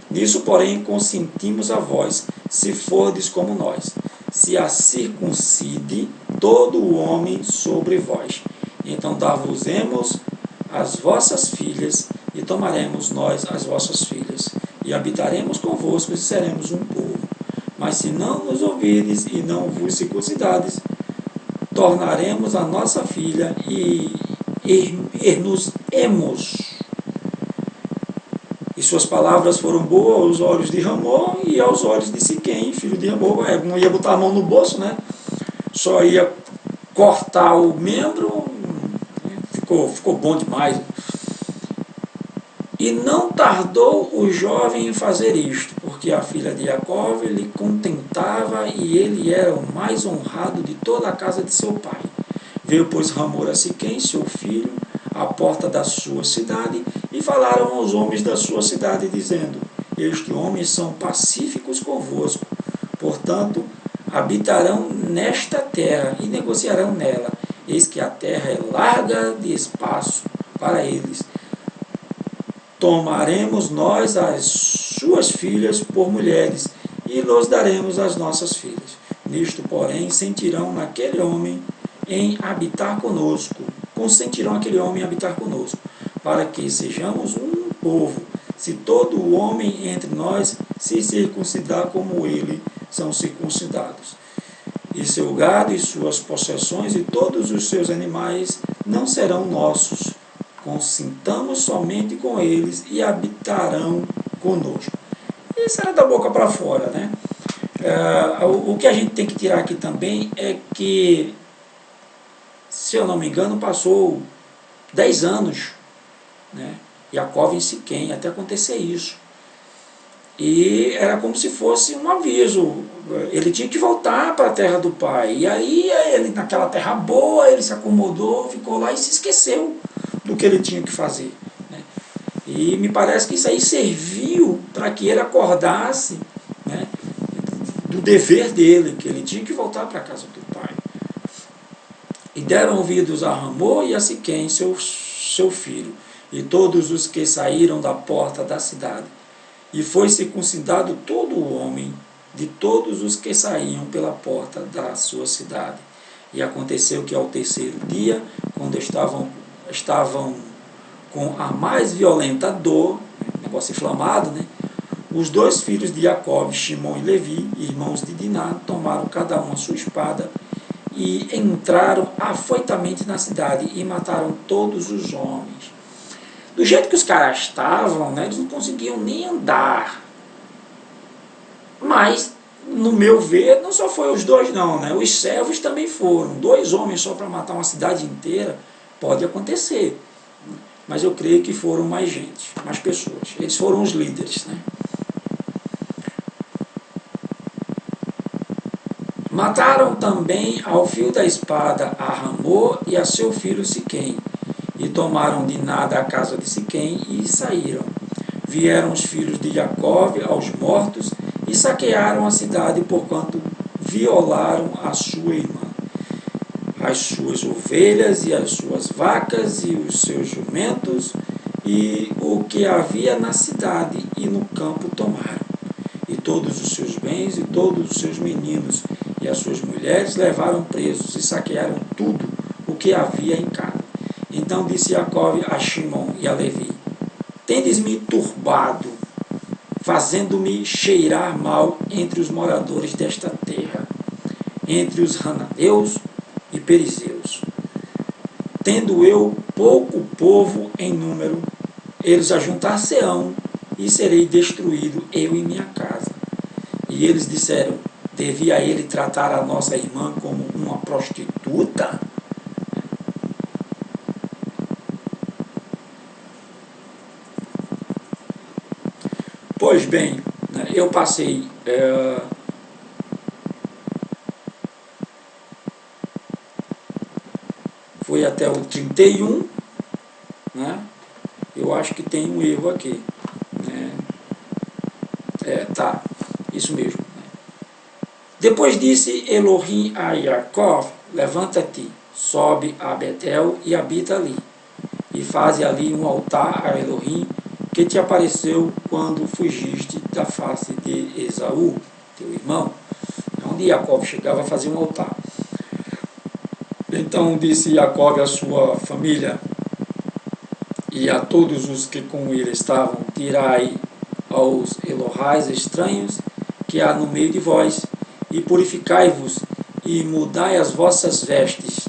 Nisso, porém, consentimos a vós, se fordes como nós. Se a circuncide todo o homem sobre vós. Então dar-vos-emos as vossas filhas, e tomaremos nós as vossas filhas, e habitaremos convosco, e seremos um povo. Mas se não nos ouvirdes e não vos circuncidades, tornaremos a nossa filha e nos. E suas palavras foram boas aos olhos de Hamor e aos olhos de Siquém, filho de Hamor. Não ia botar a mão no bolso, né? Só ia cortar o membro. Ficou bom demais. E não tardou o jovem em fazer isto, porque a filha de Jacó lhe contentava, e ele era o mais honrado de toda a casa de seu pai. Veio, pois, Hamor a Siquém, seu filho, à porta da sua cidade, e falaram aos homens da sua cidade, dizendo, estes homens são pacíficos convosco, portanto, habitarão nesta terra e negociarão nela. Eis que a terra é larga de espaço para eles. Tomaremos nós as suas filhas por mulheres, e lhes daremos as nossas filhas. Nisto, porém, sentirão naquele homem em habitar conosco, consentirão aquele homem em habitar conosco, para que sejamos um povo, se todo o homem entre nós se circuncidar como ele são circuncidados. E seu gado e suas possessões e todos os seus animais não serão nossos. Consintamos somente com eles e habitarão conosco. Isso era da boca para fora, né? O que a gente tem que tirar aqui também é que, se eu não me engano, passou 10 anos, né? Jacó em Siquém, até acontecer isso. E era como se fosse um aviso. Ele tinha que voltar para a terra do pai. E aí, ele, naquela terra boa, ele se acomodou, ficou lá e se esqueceu do que ele tinha que fazer, né? E me parece que isso aí serviu para que ele acordasse, né, do dever dele, que ele tinha que voltar para a casa do pai. E deram ouvidos a Hamor e a Siquém, seu filho, e todos os que saíram da porta da cidade. E foi circuncidado todo o homem, de todos os que saíam pela porta da sua cidade. E aconteceu que ao terceiro dia, quando estavam com a mais violenta dor, negócio inflamado, né, os dois filhos de Jacó, Shimon e Levi, irmãos de Diná, tomaram cada um a sua espada e entraram afoitamente na cidade e mataram todos os homens. Do jeito que os caras estavam, né, eles não conseguiam nem andar. Mas, no meu ver, não só foi os dois não, né? Os servos também foram. 2 homens só para matar uma cidade inteira, pode acontecer. Mas eu creio que foram mais gente, mais pessoas. Eles foram os líderes, né? Mataram também ao fio da espada a Hamor e a seu filho Siquém, e tomaram de nada a casa de Siquém e saíram. Vieram os filhos de Jacó aos mortos e saquearam a cidade, porquanto violaram a sua irmã, as suas ovelhas e as suas vacas e os seus jumentos e o que havia na cidade e no campo tomaram. E todos os seus bens e todos os seus meninos e as suas mulheres levaram presos e saquearam tudo o que havia em casa. Então disse Jacó a Shimon e a Levi: tendes-me turbado, fazendo-me cheirar mal entre os moradores desta terra, entre os Hananeus e Perizeus. Tendo eu pouco povo em número, eles ajuntar-se-ão, e serei destruído, eu e minha casa. E eles disseram: devia ele tratar a nossa irmã como uma prostituta? Pois bem, eu passei foi até o 31, né? Eu acho que tem um erro aqui, né? Tá, isso mesmo. Depois disse Elohim a Jacó: levanta-te, sobe a Betel e habita ali, e faze ali um altar a Elohim, que te apareceu quando fugiste da face de Esaú, teu irmão. Onde Jacó chegava a fazer um altar. Então disse Jacó à sua família e a todos os que com ele estavam: tirai aos Elohais estranhos que há no meio de vós, e purificai-vos, e mudai as vossas vestes,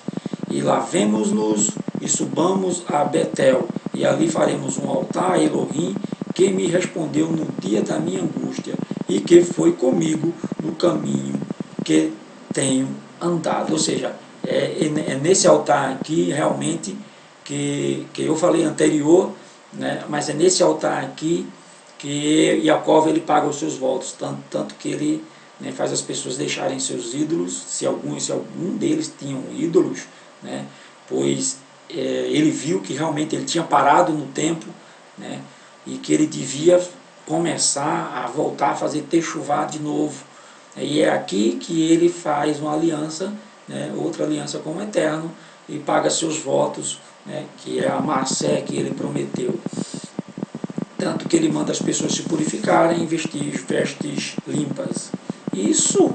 e lavemos-nos, e subamos a Betel, e ali faremos um altar a Elohim, que me respondeu no dia da minha angústia, e que foi comigo no caminho que tenho andado. Ou seja, é nesse altar aqui, realmente, que eu falei anterior, né, mas é nesse altar aqui que Jacó ele paga os seus votos, tanto que ele, né, faz as pessoas deixarem seus ídolos, se algum deles tinham ídolos, né, pois ele viu que realmente ele tinha parado no tempo, né, e que ele devia começar a voltar a fazer techuvá de novo. E é aqui que ele faz uma aliança, né, outra aliança com o Eterno, e paga seus votos, né, que é a Massé que ele prometeu. Tanto que ele manda as pessoas se purificarem, vestir vestes limpas. Isso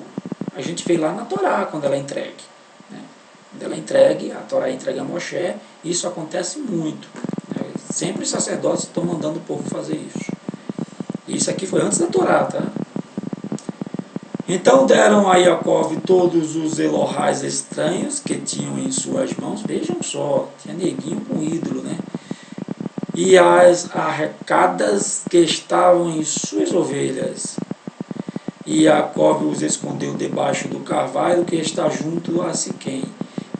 a gente vê lá na Torá, quando ela é entregue. Né? Quando ela é entregue, a Torá é entregue a Moshe, isso acontece muito. Né? Sempre os sacerdotes estão mandando o povo fazer isso. Isso aqui foi antes da Torá, tá? Então deram a Jacó todos os Elohais estranhos que tinham em suas mãos. Vejam só, tinha neguinho com ídolo, né? E as arrecadas que estavam em suas ovelhas. E Jacó os escondeu debaixo do carvalho que está junto a Siquém.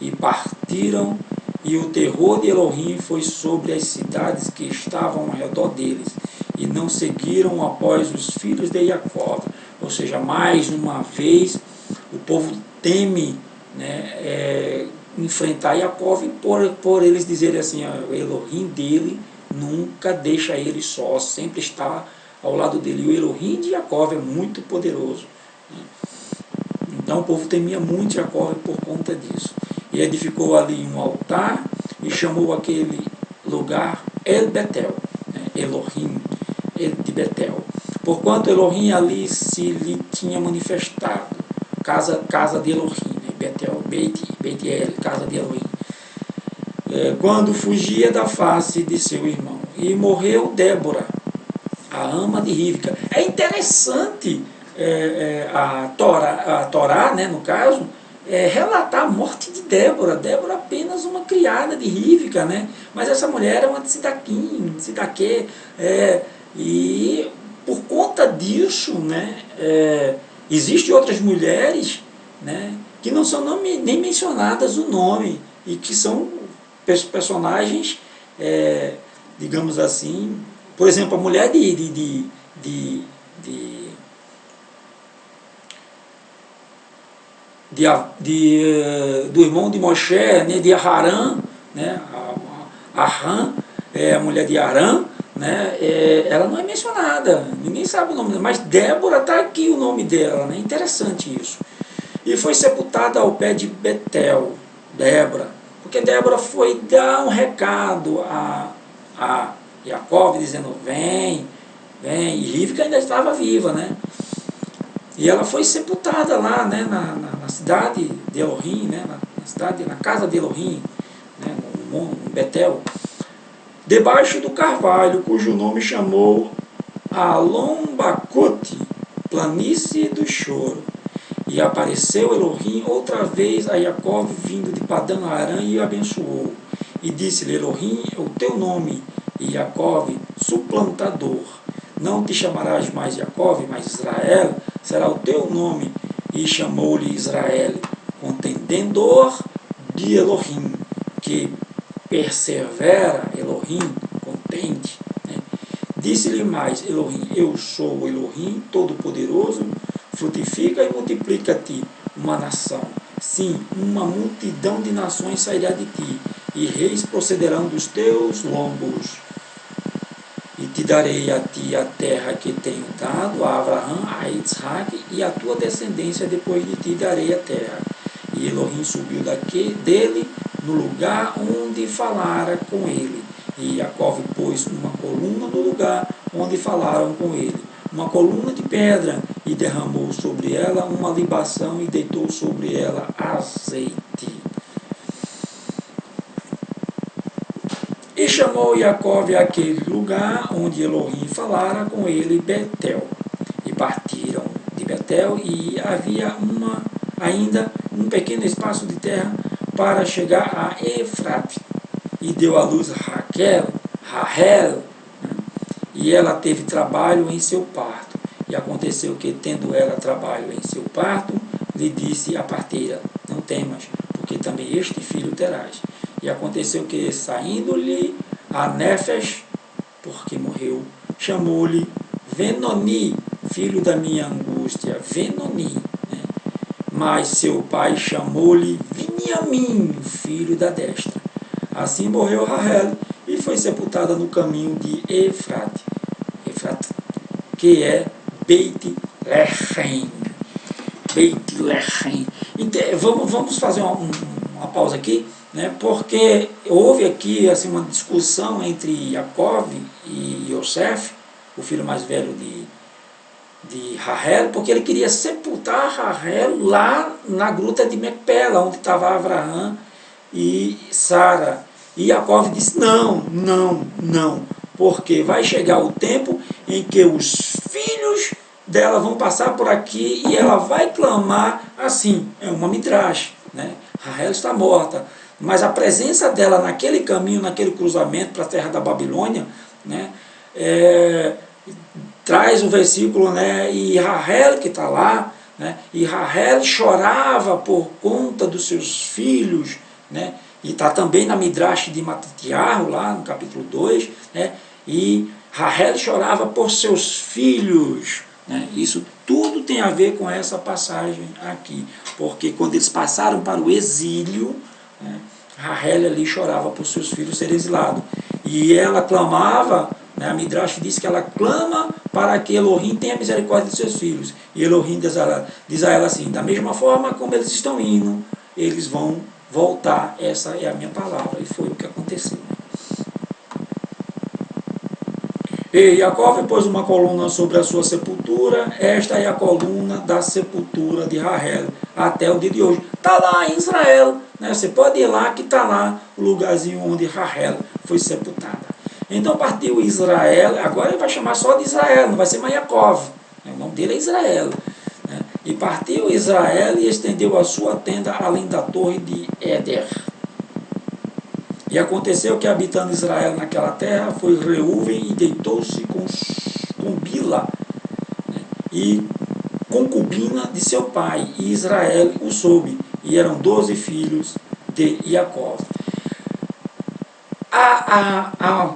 E partiram, e o terror de Elohim foi sobre as cidades que estavam ao redor deles, e não seguiram após os filhos de Jacó. Ou seja, mais uma vez, o povo teme, né, enfrentar Jacó, por eles dizerem assim: o Elohim dele nunca deixa ele só, sempre está ao lado dele. E o Elohim de Jacó é muito poderoso. Então o povo temia muito Jacó por conta disso. E edificou ali um altar e chamou aquele lugar El Betel, né? Elohim de Betel. Porquanto Elohim ali se lhe tinha manifestado, casa de Elohim, né? Betel, Beit-El, casa de Elohim. Quando fugia da face de seu irmão. E morreu Débora, a ama de Rivca. É interessante a Torá, né, no caso, relatar a morte de Débora. Débora apenas uma criada de Rivca, né? Mas essa mulher era uma Tsidaquê, e por conta disso, né, existem outras mulheres, né, que não são nem mencionadas o nome, e que são personagens, digamos assim. Por exemplo, a mulher do irmão de Moshe, né, de Aharam, né, Arã, a mulher de Arã, né, ela não é mencionada, ninguém sabe o nome dela, mas Débora está aqui o nome dela, né, interessante isso. E foi sepultada ao pé de Betel, Débora, porque Débora foi dar um recado a Jacó, dizendo, vem, vem, e Rivka ainda estava viva, né? E ela foi sepultada lá, né, na cidade de Elohim, né, na casa de Elohim, né, no Betel, debaixo do carvalho, cujo nome chamou Alon-Bacote, planície do choro. E apareceu Elohim outra vez a Jacó vindo de Padã Arã e o abençoou. E disse-lhe, Elohim é o teu nome, e Jacó, suplantador. Não te chamarás mais Jacó, mas Israel será o teu nome. E chamou-lhe Israel, contendedor de Elohim, que persevera, Elohim, contende. Né? Disse-lhe mais, Elohim, eu sou o Elohim Todo-Poderoso, frutifica e multiplica-te uma nação. Sim, uma multidão de nações sairá de ti, e reis procederão dos teus lombos. E te darei a ti a terra que tenho dado a Abraão, a Isaac e a tua descendência depois de ti darei a terra. E Elohim subiu dele no lugar onde falara com ele. E Jacó pôs uma coluna no lugar onde falaram com ele, uma coluna de pedra, e derramou sobre ela uma libação e deitou sobre ela azeite. E chamou Jacó aquele lugar onde Elohim falara com ele Betel. E partiram de Betel, e havia ainda um pequeno espaço de terra para chegar a Efrate. E deu à luz Rahel, né? E ela teve trabalho em seu parto. E aconteceu que, tendo ela trabalho em seu parto, lhe disse a parteira, não temas, porque também este filho terás. E aconteceu que, saindo-lhe a Nefesh, porque morreu, chamou-lhe Venoni, filho da minha angústia, Venoni. Né? Mas seu pai chamou-lhe Viniamim, filho da destra. Assim morreu Rahel e foi sepultada no caminho de Efrate, que é Beit Lehem. Beit Lehem. Então, vamos fazer uma pausa aqui, né, porque houve aqui assim, uma discussão entre Jacó e Yosef, o filho mais velho de Rahel, porque ele queria sepultar Rahel lá na gruta de Mecpela, onde estava Abraão e Sara. E Jacó disse, não, porque vai chegar o tempo em que os filhos dela vão passar por aqui e ela vai clamar assim, é uma midrash, né? Rahel está morta, mas a presença dela naquele caminho, naquele cruzamento para a terra da Babilônia, né, traz o versículo, né, e Rahel que está lá, né, e Rahel chorava por conta dos seus filhos, né, e está também na Midrash de Matitiahu, lá no capítulo 2, né, e Rahel chorava por seus filhos, né, isso tudo tem a ver com essa passagem aqui, porque quando eles passaram para o exílio, né, Rahel ali chorava por seus filhos serem exilados, e ela clamava, né, a Midrash diz que ela clama para que Elohim tenha misericórdia de seus filhos, e Elohim diz a ela assim, da mesma forma como eles estão indo, eles vão voltar, essa é a minha palavra, e foi o que aconteceu. E Jacó pôs uma coluna sobre a sua sepultura, esta é a coluna da sepultura de Rahel, até o dia de hoje. Está lá em Israel, né? Você pode ir lá que está lá o lugarzinho onde Rahel foi sepultada. Então partiu Israel, agora ele vai chamar só de Israel, não vai ser mais Jacó, o nome dele é Israel. Né? E partiu Israel e estendeu a sua tenda além da torre de Éder. E aconteceu que, habitando Israel naquela terra, foi Reuven e deitou-se com Bila, né, e concubina de seu pai, e Israel o soube, e eram 12 filhos de Jacó. A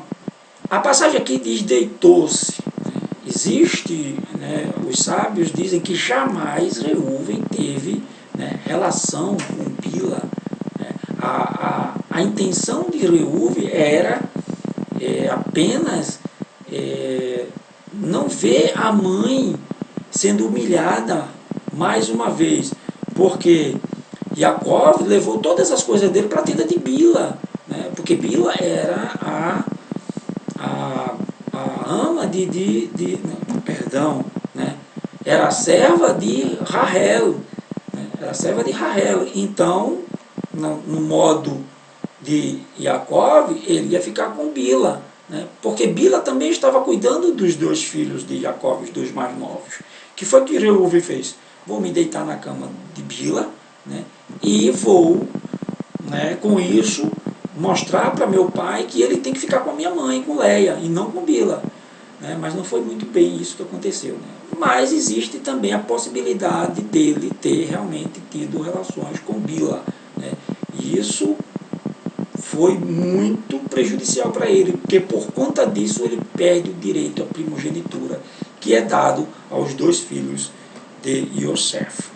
passagem aqui diz deitou-se. Né, existe, né, os sábios dizem que jamais Reuven teve, né, relação com Bila. Né, a a intenção de Reuve era apenas não ver a mãe sendo humilhada mais uma vez, porque Jacó levou todas as coisas dele para a tenda de Bila, né? Porque Bila era a ama né? Era a serva de Rahel, né? Era a serva de Rahel. Então, no modo de Jacó, ele ia ficar com Bila, né? Porque Bila também estava cuidando dos dois filhos de Jacó, os dois mais novos. Que foi o que Reuve fez? Vou me deitar na cama de Bila, né? E vou, né, com isso, mostrar para meu pai que ele tem que ficar com a minha mãe, com Leia, e não com Bila. Né? Mas não foi muito bem isso que aconteceu. Né? Mas existe também a possibilidade dele ter realmente tido relações com Bila. Né? E isso foi muito prejudicial para ele, porque por conta disso ele perde o direito à primogenitura, que é dado aos dois filhos de Yosef.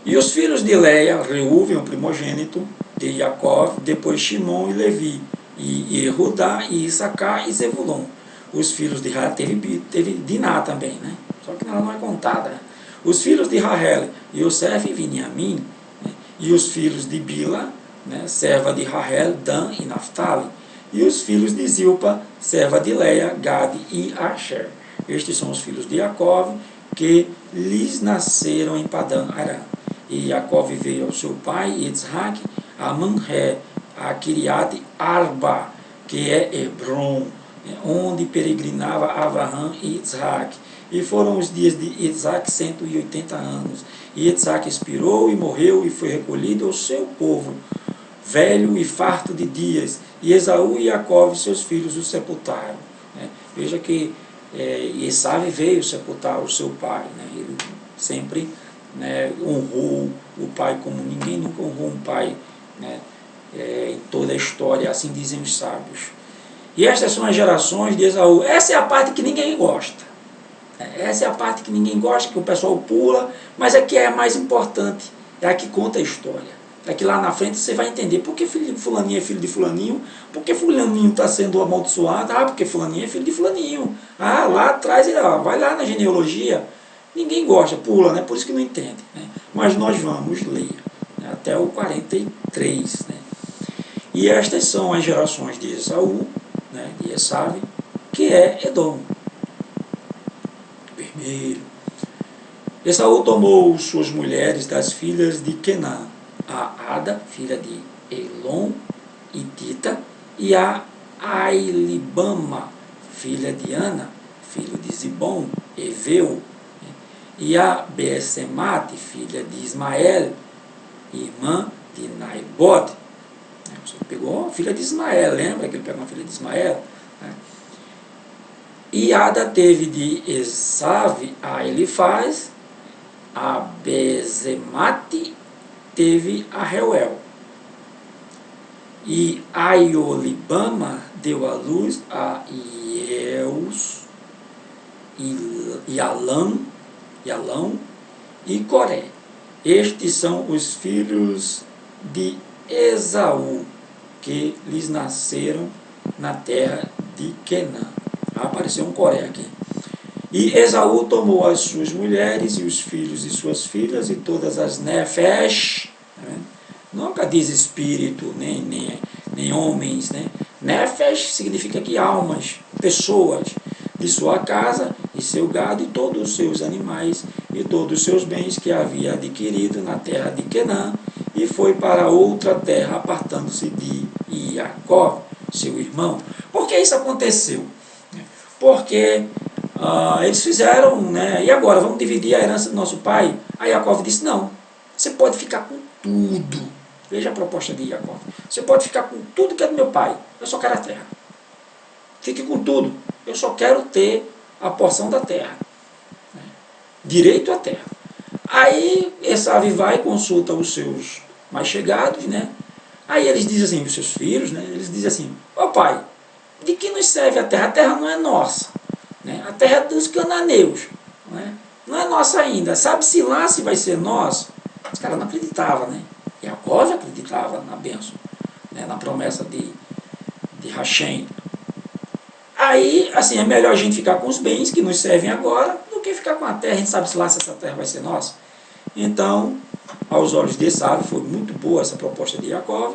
E os filhos de Leia, Reuven, o primogênito de Jacó, depois Shimon e Levi, e Judá, e Issacar e Zebulon. Os filhos de Rahel, teve Diná também, né? Só que ela não é contada. Né? Os filhos de Rahel, Yosef e Viniamim, né? E os filhos de Bila, né? Serva de Rahel, Dan e Naphtali. E os filhos de Zilpa, serva de Leia, Gade e Asher. Estes são os filhos de Jacó, que lhes nasceram em Padã Aram. E Jacó veio ao seu pai, Yitzhak, a Manré, a Kiriat Arba, que é Hebron, onde peregrinava Avraham e Yitzhak. E foram os dias de Yitzhak 180 anos. E Yitzhak expirou e morreu e foi recolhido ao seu povo, velho e farto de dias. E Esaú e Jacó, seus filhos, o sepultaram. Veja que Esaú veio sepultar o seu pai. Ele sempre honrou o pai como ninguém nunca honrou um pai, em toda a história, assim dizem os sábios. E estas são as gerações de Esaú. Essa é a parte que ninguém gosta. Essa é a parte que ninguém gosta, que o pessoal pula, mas é que é a mais importante, é a que conta a história. É que lá na frente você vai entender por que filho de fulaninho é filho de fulaninho, por que fulaninho está sendo amaldiçoado, porque fulaninho é filho de fulaninho. Lá atrás, vai lá na genealogia. Ninguém gosta, pula, né? Por isso que não entende. Né? Mas nós vamos ler, né? Até o 43. Né? E estas são as gerações de Esaú, né? De Esaú, que é Edom. Vermelho. Esaú tomou suas mulheres das filhas de Quenã, a Ada, filha de Elon e Tita, e a Ailibama, filha de Ana, filho de Zibom, Eveu, e a Besemate, filha de Ismael, irmã de Naibod. Você pegou a filha de Ismael, lembra que ele pegou a filha de Ismael? E Ada teve de Esave a Elifaz, a Besemate teve a Reuel. E Aiolibama deu à luz a Ieus, Yalão e Coré. Estes são os filhos de Esaú, que lhes nasceram na terra de Quenã. Apareceu um Coré aqui. E Esaú tomou as suas mulheres e os filhos e suas filhas e todas as nefesh, né? Nunca diz espírito, nem homens, né? Nefesh significa que almas, pessoas, de sua casa e seu gado e todos os seus animais e todos os seus bens que havia adquirido na terra de Quenã, e foi para outra terra, apartando-se de Jacó, seu irmão. Por que isso aconteceu? Porque eles fizeram, né? E agora, vamos dividir a herança do nosso pai? Aí Jacó disse, não, você pode ficar com tudo. Veja a proposta de Jacó. Você pode ficar com tudo que é do meu pai, eu só quero a terra. Fique com tudo, eu só quero ter a porção da terra. Direito à terra. Aí Esaú vai e consulta os seus mais chegados, né? Aí eles dizem assim, os seus filhos, né? Eles dizem assim, ó pai, de que nos serve a terra? A terra não é nossa. Né? A terra é dos cananeus. Né? Não é nossa ainda. Sabe-se lá se vai ser nossa? Os caras não acreditavam, né? Jacó acreditava na bênção, né? Na promessa de Hashem. Aí, assim, é melhor a gente ficar com os bens que nos servem agora do que ficar com a terra. A gente sabe lá se essa terra vai ser nossa. Então, aos olhos de Esaú, foi muito boa essa proposta de Jacó.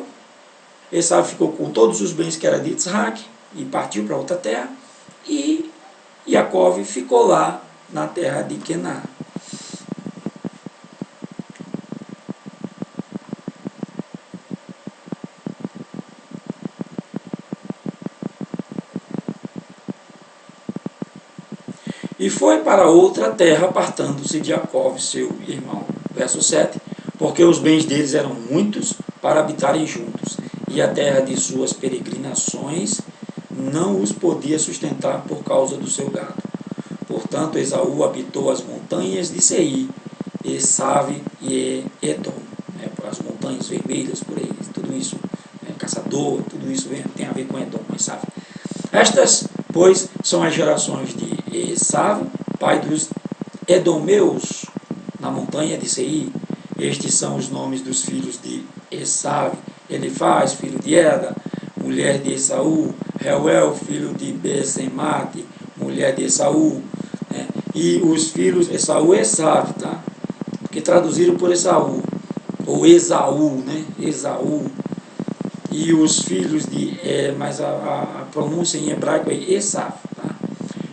Esaú ficou com todos os bens que era de Isaac e partiu para outra terra. E Jacó ficou lá na terra de Quená. E foi para outra terra, apartando-se de Jacó, seu irmão. Verso 7. Porque os bens deles eram muitos para habitarem juntos, e a terra de suas peregrinações não os podia sustentar por causa do seu gado. Portanto, Esaú habitou as montanhas de Seir, Esave e Edom, né, as montanhas vermelhas por aí, tudo isso, né, caçador, tudo isso tem a ver com Edom, Esave. Estas, pois, são as gerações de Esave, pai dos Edomeus, na montanha de Seir. Estes são os nomes dos filhos de Esave: Elifaz, filho de Eda, mulher de Esaú; Reuel, filho de Besemate, mulher de Esaú, né? E os filhos, Esaú e Esave, tá? Que traduziram por Esaú, ou Esaú, né? Esaú. E os filhos de, mas a pronúncia em hebraico é Esaf, tá?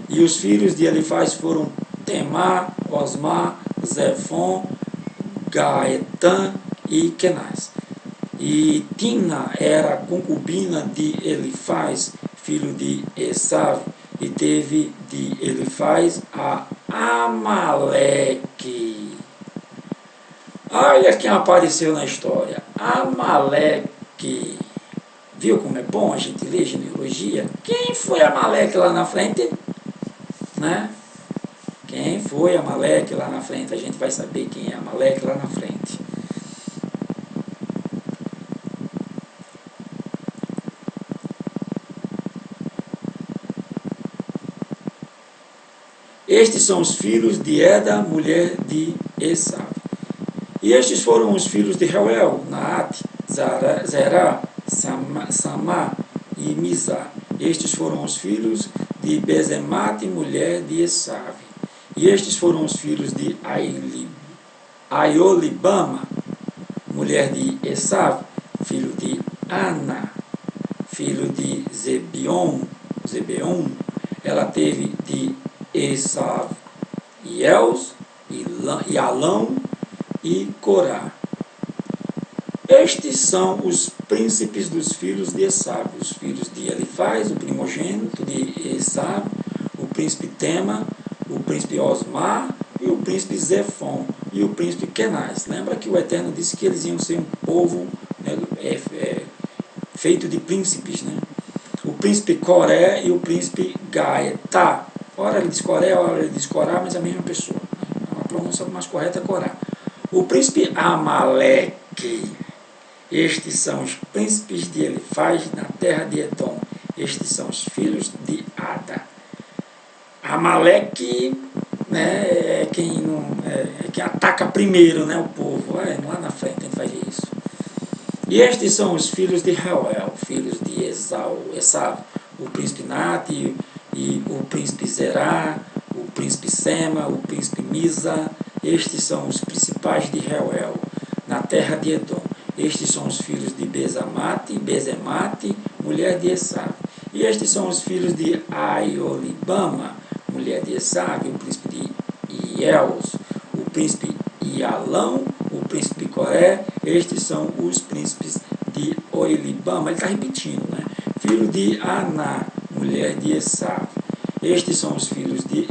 E os filhos de Elifaz foram Temá, Osmá, Zefon, Gaetã e Kenaz. E Tina era concubina de Elifaz, filho de Esave, e teve de Elifaz a Amaleque. Olha quem apareceu na história, Amaleque. Viu como é bom a gente ler genealogia? Quem foi Amaleque lá na frente? Né? Quem foi Amaleque lá na frente? A gente vai saber quem é Amaleque lá na frente. Estes são os filhos de Eda, mulher de Esave. E estes foram os filhos de Reuel, Naate, Zerá, Samá e Mizá. Estes foram os filhos de Besemate, mulher de Esave. E estes foram os filhos de Aiolibama, mulher de Esave, filho de Ana, filho de Zebeon. Ela teve de Esave Eus, e Alão e Corá. Estes são os príncipes dos filhos de Esave, os filhos de Elifaz, o primogênito de Esave, o príncipe Tema, o príncipe Osmar e o príncipe Zefon e o príncipe Kenaz. Lembra que o Eterno disse que eles iam ser um povo, né, feito de príncipes, né? O príncipe Coré e o príncipe Gaetá. Ora ele diz Coré, ora ele diz Corá, mas é a mesma pessoa, né? A pronúncia mais correta é Corá. O príncipe Amaleque. Estes são os príncipes de Elifaz na terra de Edom. Estes são os filhos de Ada. Amaleque, né, é quem ataca primeiro, né, o povo. Lá na frente a gente vai ver isso. E estes são os filhos de Reuel, filhos de Esave, o príncipe Naate, e o príncipe Zerá, o príncipe Sema, o príncipe Misa. Estes são os principais de Reuel, na terra de Edom. Estes são os filhos de Besemate, mulher de Esave. E estes são os filhos de Aiolibama, mulher de Esave, o príncipe de Eus, o príncipe Ialão, o príncipe Coré. Estes são os príncipes de Oilibama. Ele está repetindo, né? Filho de Aná, mulher de Esave. Estes são os filhos de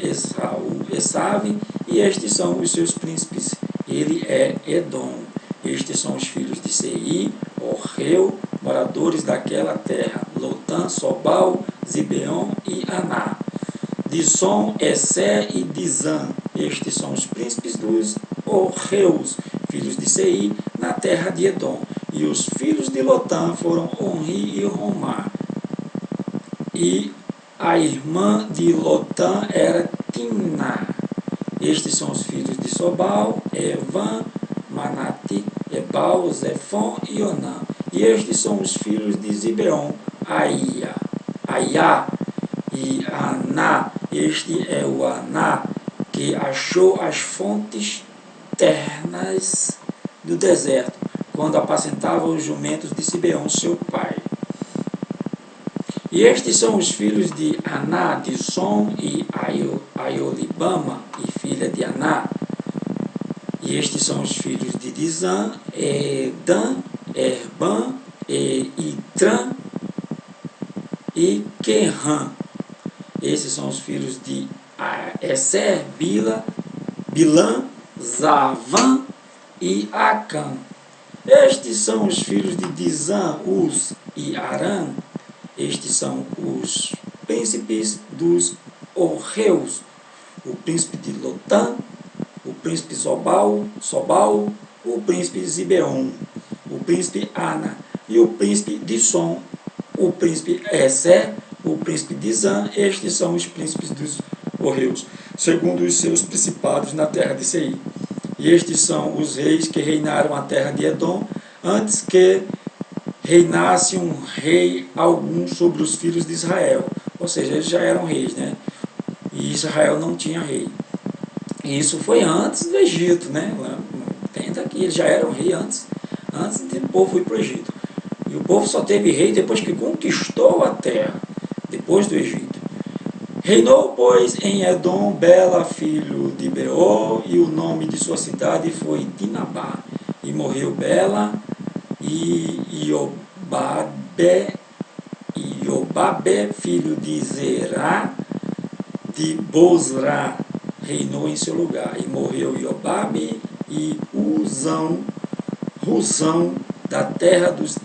Esave, e estes são os seus príncipes. Ele é Edom. Estes são os filhos de Seir, Orreu, moradores daquela terra: Lotã, Sobal, Zibeon e Aná. Disson, Essé e Dizã. Estes são os príncipes dos Orreus, filhos de Seir, na terra de Edom. E os filhos de Lotã foram Onri e Romá. E a irmã de Lotã era Timná. Estes são os filhos de Sobal, Evan, Manati, Ebal, Zefon e Onã. E estes são os filhos de Zibeon, Aiá e Aná. Este é o Aná que achou as fontes ternas do deserto, quando apacentava os jumentos de Zibeon, seu pai. E estes são os filhos de Aná, Disson e Aiolibama, e filha de Aná. E estes são os filhos de Dizan, Edan, Erban, Itran e Querran. Esses são os filhos de Esser, Bilã, Zavan e Acã. Estes são os filhos de Dizan, Uz e Arã. Estes são os príncipes dos Orreus, o príncipe de Lotã, o príncipe Sobal, o príncipe Zibeon, o príncipe Ana e o príncipe Disson, o príncipe Esser, o príncipe Dizan. Estes são os príncipes dos Orreus, segundo os seus principados na terra de Seir. E estes são os reis que reinaram a terra de Edom, antes que reinasse um rei algum sobre os filhos de Israel. Ou seja, eles já eram reis, né? E Israel não tinha rei. E isso foi antes do Egito, né? Tenta que eles já eram rei antes do povo ir para o Egito. E o povo só teve rei depois que conquistou a terra, depois do Egito. Reinou, pois, em Edom Bela, filho de Beor, e o nome de sua cidade foi Dinabá. E morreu Bela, e Iobabé, filho de Zerá, de Bozrá, reinou em seu lugar. E morreu Iobabe, e Rusão, da terra dos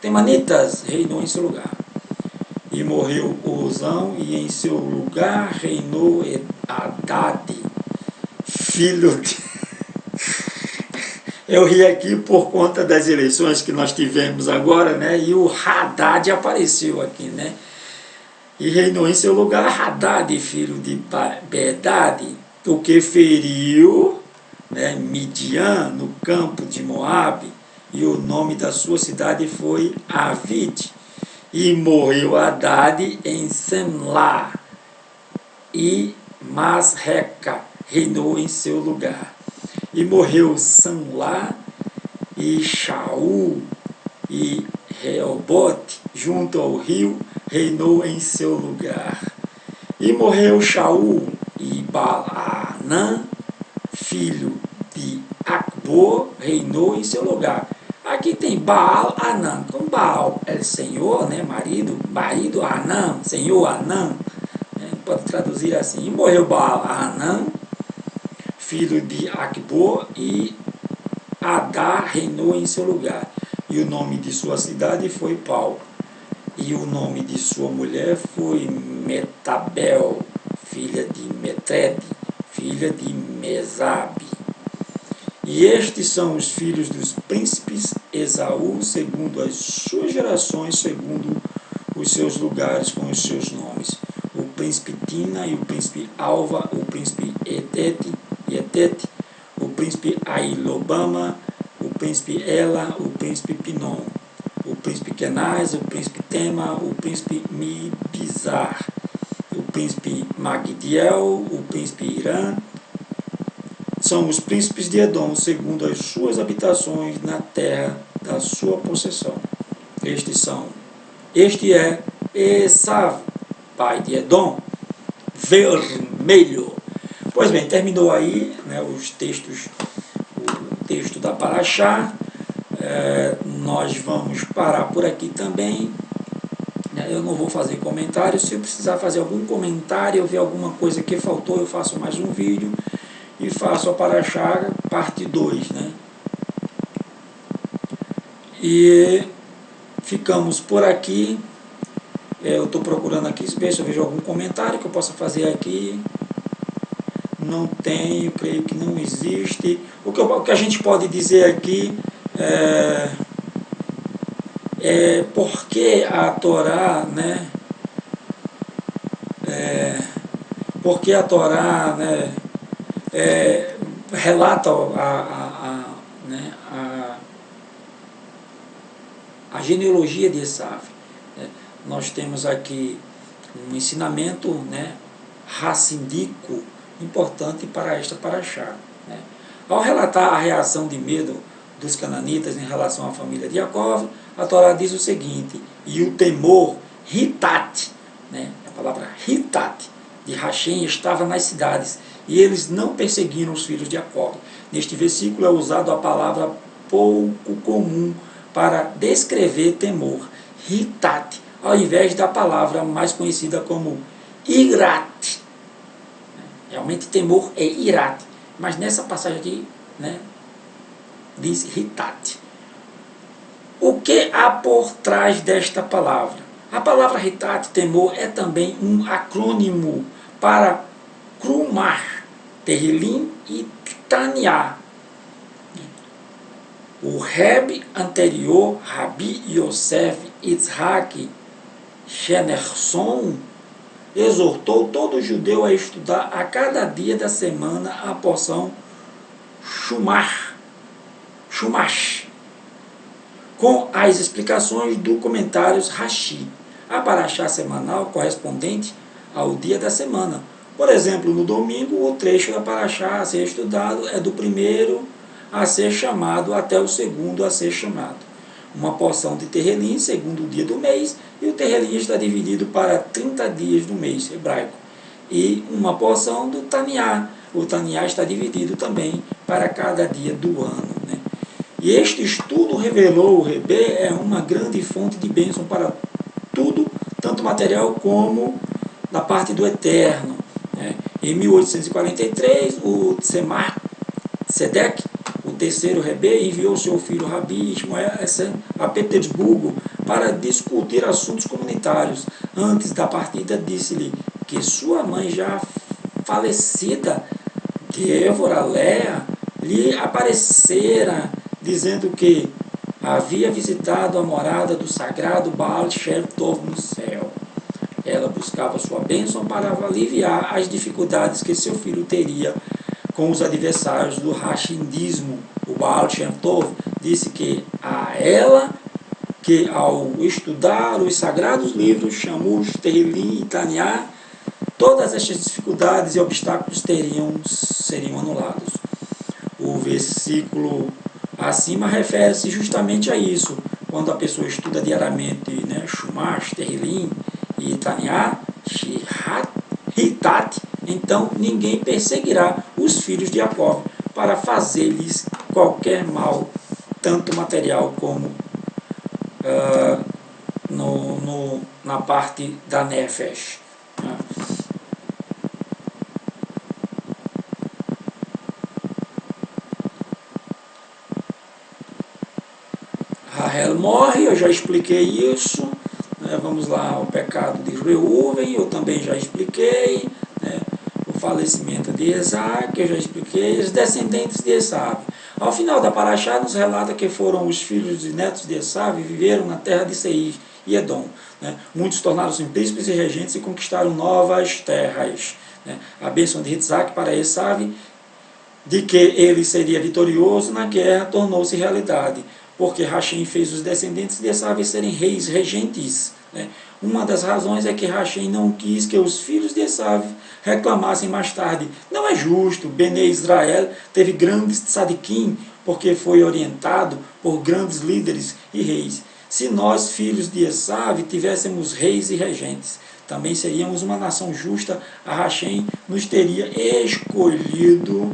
Temanitas, reinou em seu lugar. E morreu Uzão, e em seu lugar reinou Haddad, filho de... Eu ri aqui por conta das eleições que nós tivemos agora, né? E o Haddad apareceu aqui, né? E reinou em seu lugar Haddad, filho de Bedad, o que feriu, né, Midian no campo de Moabe, e o nome da sua cidade foi Avid. E morreu Haddad em Semlá, e Masreca reinou em seu lugar. E morreu Sanlá, e Shaul, e Reobote, junto ao rio, reinou em seu lugar. E morreu Shaul, e Baal-Anã, filho de Acbor, reinou em seu lugar. Aqui tem Baal-Anã. Então Baal é senhor, né, marido, Anã, senhor Anã, né, pode traduzir assim. E morreu Baal-Anã, filho de Acbor, e Adá reinou em seu lugar. E o nome de sua cidade foi Pau. E o nome de sua mulher foi Metabel, filha de Metred, filha de Mesabe. E estes são os filhos dos príncipes Esaú, segundo as suas gerações, segundo os seus lugares, com os seus nomes. O príncipe Tina, e o príncipe Alva, o príncipe Etete, o príncipe Ailobama, o príncipe Ela, o príncipe Pinom, o príncipe Kenaz, o príncipe Tema, o príncipe Mibizar, o príncipe Magdiel, o príncipe Irã. São os príncipes de Edom, segundo as suas habitações na terra da sua possessão. Este é Esav, pai de Edom, vermelho. Pois bem, terminou aí, né, o texto da Parashá. Nós vamos parar por aqui também. Eu não vou fazer comentário. Se eu precisar fazer algum comentário, eu ver alguma coisa que faltou, eu faço mais um vídeo e faço a Parashá parte 2, né? E ficamos por aqui. Eu estou procurando aqui, ver se eu vejo algum comentário que eu possa fazer aqui. Não tenho, creio que não existe. O que a gente pode dizer aqui é porque a Torá, né? Porque a Torá, né? relata né, a genealogia de Esav. Nós temos aqui um ensinamento, né, racídico importante para esta paraxá. Né. Ao relatar a reação de medo dos cananitas em relação à família de Jacó, a Torá diz o seguinte: e o temor hitate, né, a palavra hitate, de Rachem estava nas cidades, e eles não perseguiram os filhos de Jacó. Neste versículo é usado a palavra pouco comum para descrever temor, hitate, ao invés da palavra mais conhecida como irat. Realmente temor é irat, mas nessa passagem aqui, né, diz hitate. O que há por trás desta palavra? A palavra hitate, temor, é também um acrônimo para Krumar, Terrilim e Taniá. O Rebbe anterior, Rabi Yosef Yitzhak Shenerson, exortou todo judeu a estudar a cada dia da semana a porção Shumash, com as explicações do comentários Rashi, a paraxá semanal correspondente ao dia da semana. Por exemplo, no domingo, o trecho da paraxá a ser estudado é do primeiro a ser chamado até o segundo a ser chamado. Uma porção de Terrilim, segundo o dia do mês, e o Terrilim está dividido para 30 dias do mês hebraico. E uma porção do Taniá. O Taniá está dividido também para cada dia do ano. Né? E este estudo revelou o Rebbe é uma grande fonte de bênção para tudo, tanto material como da parte do eterno. Né? Em 1843, o Tzemach Tzedek, o terceiro Rebbe, enviou seu filho Rabi Ishmael a Petersburgo para discutir assuntos comunitários. Antes da partida, disse-lhe que sua mãe já falecida, Débora, Léa, lhe aparecera, dizendo que havia visitado a morada do sagrado Baal Shem Tov no céu. Ela buscava sua bênção para aliviar as dificuldades que seu filho teria com os adversários do Hashidismo. O Baal Shem Tov disse que a ela, que ao estudar os sagrados livros Shamush, Terrilim e Taniá, todas estas dificuldades e obstáculos seriam anulados. O versículo acima refere-se justamente a isso. Quando a pessoa estuda diariamente, né, Shumash, Terrilim e Taniá, Hitat, então ninguém perseguirá os filhos de Jacó para fazer-lhes qualquer mal, tanto material como na parte da Nefesh. Né? Rahel morre, eu já expliquei isso. Né? Vamos lá, o pecado de Reuven, eu também já expliquei. Né? O falecimento de Isaac, eu já expliquei. Os descendentes de Esav. Ao final da paraxá, nos relata que foram os filhos e netos de Esav e viveram na terra de Seir e Edom. Né? Muitos tornaram-se príncipes e regentes e conquistaram novas terras. Né? A bênção de Isaac para Esav, de que ele seria vitorioso na guerra, tornou-se realidade, porque Rachem fez os descendentes de Esav serem reis regentes. Né? Uma das razões é que Rachem não quis que os filhos de Esav reclamassem mais tarde. Não é justo, Bene Israel teve grandes tzadikim, porque foi orientado por grandes líderes e reis. Se nós, filhos de Esav, tivéssemos reis e regentes, também seríamos uma nação justa, a Rachem nos teria escolhido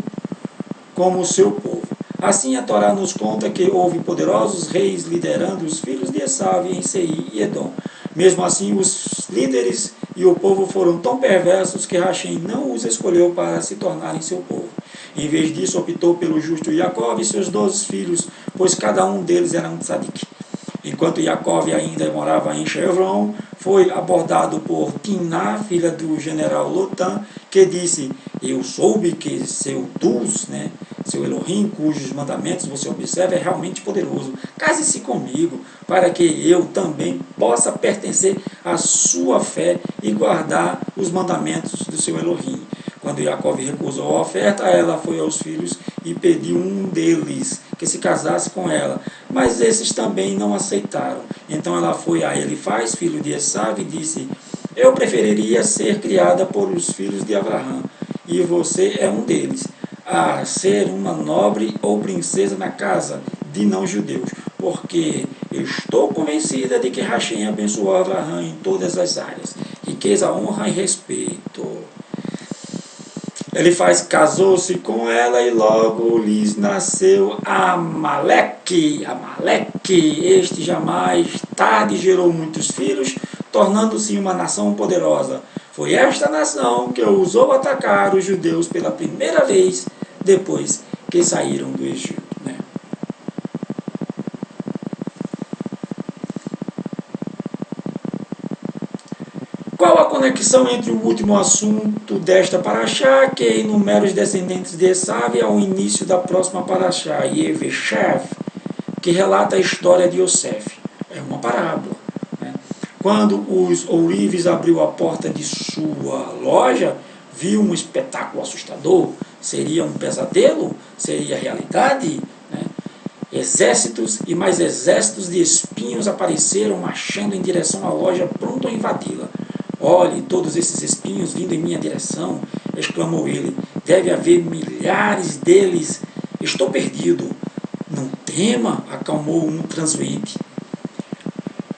como seu povo. Assim, a Torá nos conta que houve poderosos reis liderando os filhos de Esav em Seir e Edom. Mesmo assim, os líderes e o povo foram tão perversos que Rachem não os escolheu para se tornarem seu povo. Em vez disso, optou pelo justo Jacó e seus 12 filhos, pois cada um deles era um tzadik. Enquanto Jacó ainda morava em Chevron, foi abordado por Timná, filha do general Lotan, que disse: eu soube que seu Deus, né, seu Elohim, cujos mandamentos você observa, é realmente poderoso. Case-se comigo, para que eu também possa pertencer à sua fé e guardar os mandamentos do seu Elohim. Quando Jacó recusou a oferta, ela foi aos filhos e pediu um deles que se casasse com ela. Mas esses também não aceitaram. Então ela foi a Elifaz, filho de Esaú, e disse: eu preferiria ser criada por os filhos de Abraão, e você é um deles, a ser uma nobre ou princesa na casa de não-judeus, porque eu estou convencida de que Rachem abençoou Abraão em todas as áreas, riqueza, honra e respeito. Elifaz casou-se com ela e logo lhes nasceu Amaleque. Este jamais tarde gerou muitos filhos, tornando-se uma nação poderosa. Foi esta nação que ousou atacar os judeus pela primeira vez depois que saíram do Egito. Qual a conexão entre o último assunto desta paraxá, que enumera os descendentes de Esaú, ao início da próxima paraxá, Yeveshev, que relata a história de Yosef? É uma parábola. Quando os ourives abriu a porta de sua loja, viu um espetáculo assustador. Seria um pesadelo? Seria realidade? Exércitos e mais exércitos de espinhos apareceram marchando em direção à loja, pronto a invadi-la. Olhe, todos esses espinhos vindo em minha direção, exclamou ele. Deve haver milhares deles. Estou perdido. Não tema, acalmou um transeunte.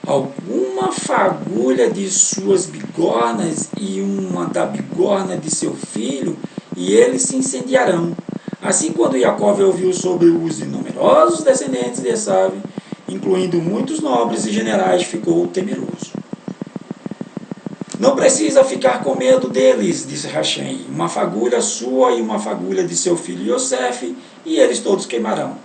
Alguma fagulha de suas bigornas e uma da bigorna de seu filho, e eles se incendiarão. Assim, quando Jacó ouviu sobre os numerosos descendentes de Esaú, incluindo muitos nobres e generais, ficou temeroso. Não precisa ficar com medo deles, disse Rachem. Uma fagulha sua e uma fagulha de seu filho Yosef, e eles todos queimarão.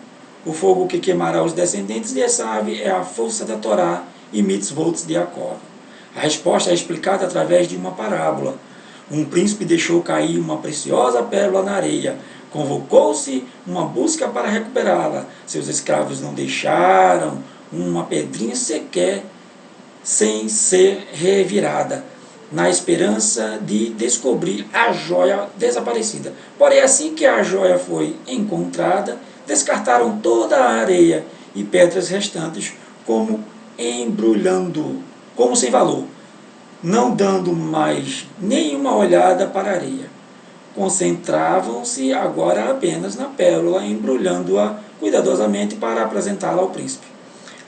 O fogo que queimará os descendentes de Esaú é a força da Torá e mitzvot de Jacó. A resposta é explicada através de uma parábola. Um príncipe deixou cair uma preciosa pérola na areia. Convocou-se uma busca para recuperá-la. Seus escravos não deixaram uma pedrinha sequer sem ser revirada, na esperança de descobrir a joia desaparecida. Porém, assim que a joia foi encontrada, descartaram toda a areia e pedras restantes, como embrulhando, como sem valor, não dando mais nenhuma olhada para a areia. Concentravam-se agora apenas na pérola, embrulhando-a cuidadosamente para apresentá-la ao príncipe.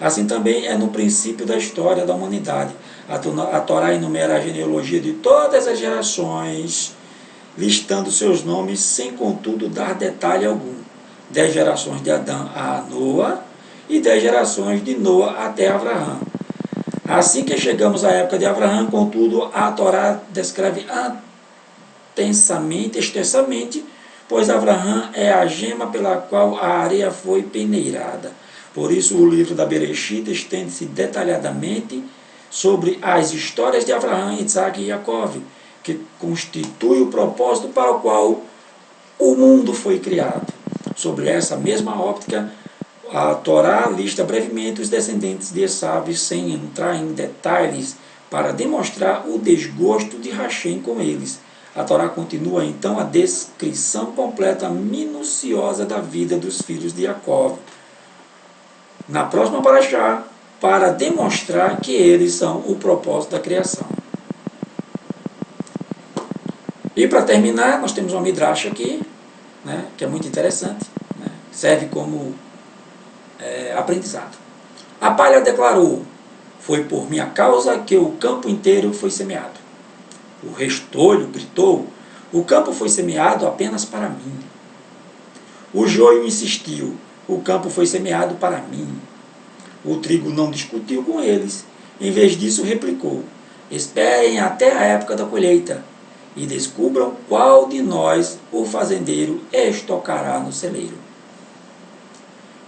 Assim também é no princípio da história da humanidade. A Torá enumera a genealogia de todas as gerações, listando seus nomes, sem contudo dar detalhe algum. 10 gerações de Adão a Noa e 10 gerações de Noa até Abraão. Assim que chegamos à época de Abraão, contudo, a Torá descreve extensamente, pois Abraão é a gema pela qual a areia foi peneirada. Por isso, o livro da Bereshit estende-se detalhadamente sobre as histórias de Abraão, Isaac e Jacó, que constitui o propósito para o qual o mundo foi criado. Sobre essa mesma óptica, a Torá lista brevemente os descendentes de Esaú, sem entrar em detalhes, para demonstrar o desgosto de Rachem com eles. A Torá continua então a descrição completa, minuciosa da vida dos filhos de Jacó, na próxima paraxá, para demonstrar que eles são o propósito da criação. E para terminar, nós temos uma midrash aqui, que é muito interessante, serve como aprendizado. A palha declarou: foi por minha causa que o campo inteiro foi semeado. O restolho gritou: o campo foi semeado apenas para mim. O joio insistiu: o campo foi semeado para mim. O trigo não discutiu com eles. Em vez disso, replicou: esperem até a época da colheita e descubram qual de nós o fazendeiro estocará no celeiro.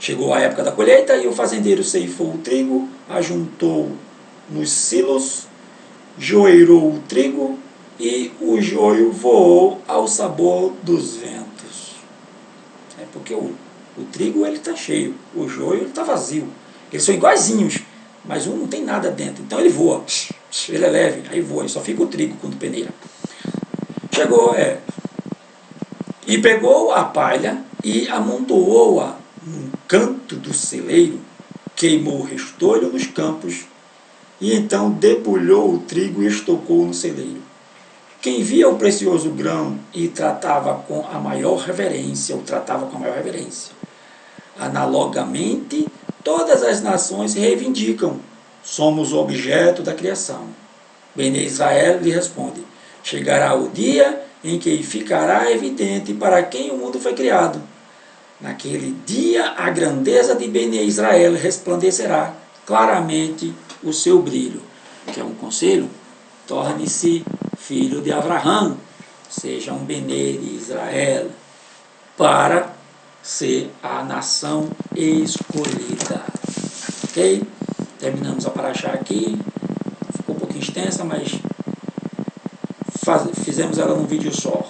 Chegou a época da colheita e o fazendeiro ceifou o trigo, ajuntou nos silos, joeirou o trigo e o joio voou ao sabor dos ventos. É porque o trigo está cheio, o joio está vazio. Eles são iguaizinhos, mas um não tem nada dentro. Então ele voa, ele é leve, aí voa, só fica o trigo quando peneira. Chegou, E pegou a palha e amontoou-a num canto do celeiro, queimou o restolho nos campos, e então debulhou o trigo e estocou no celeiro. Quem via o precioso grão e tratava com a maior reverência, o tratava com a maior reverência. Analogamente, todas as nações reivindicam: somos o objeto da criação. Bene Israel lhe responde: chegará o dia em que ficará evidente para quem o mundo foi criado. Naquele dia a grandeza de Bene Israel resplandecerá claramente o seu brilho. Que é um conselho? Torne-se filho de Abraão, seja um Bene de Israel, para ser a nação escolhida. Ok? Terminamos a paraxá aqui. Ficou um pouquinho extensa, mas fizemos ela num vídeo só.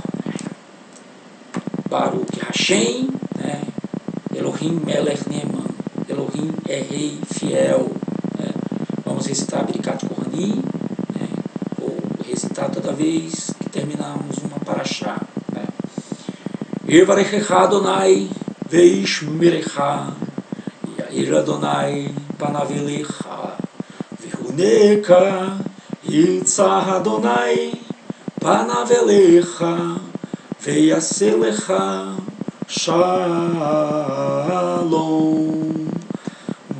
Baruch Hashem, né? Elohim Melech Neeman. Elohim é rei fiel. Né? Vamos recitar Birkat Kohanim, né? Ou recitar toda vez que terminarmos uma paraxá. Né? Yevarechecha Adonai veishmerecha, Yair Adonai panavelecha, vihuneka yitzah Adonai panavelecha, veiaselecha shalom.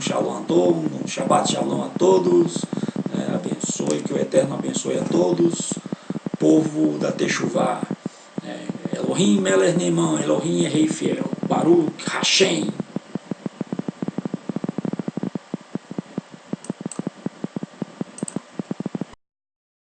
Shalom a todos, um Shabbat Shalom a todos, abençoe, que o Eterno abençoe a todos, povo da Techuvá. Elohim Melech Neeman, Elohim é rei fiel, Baruch Hashem.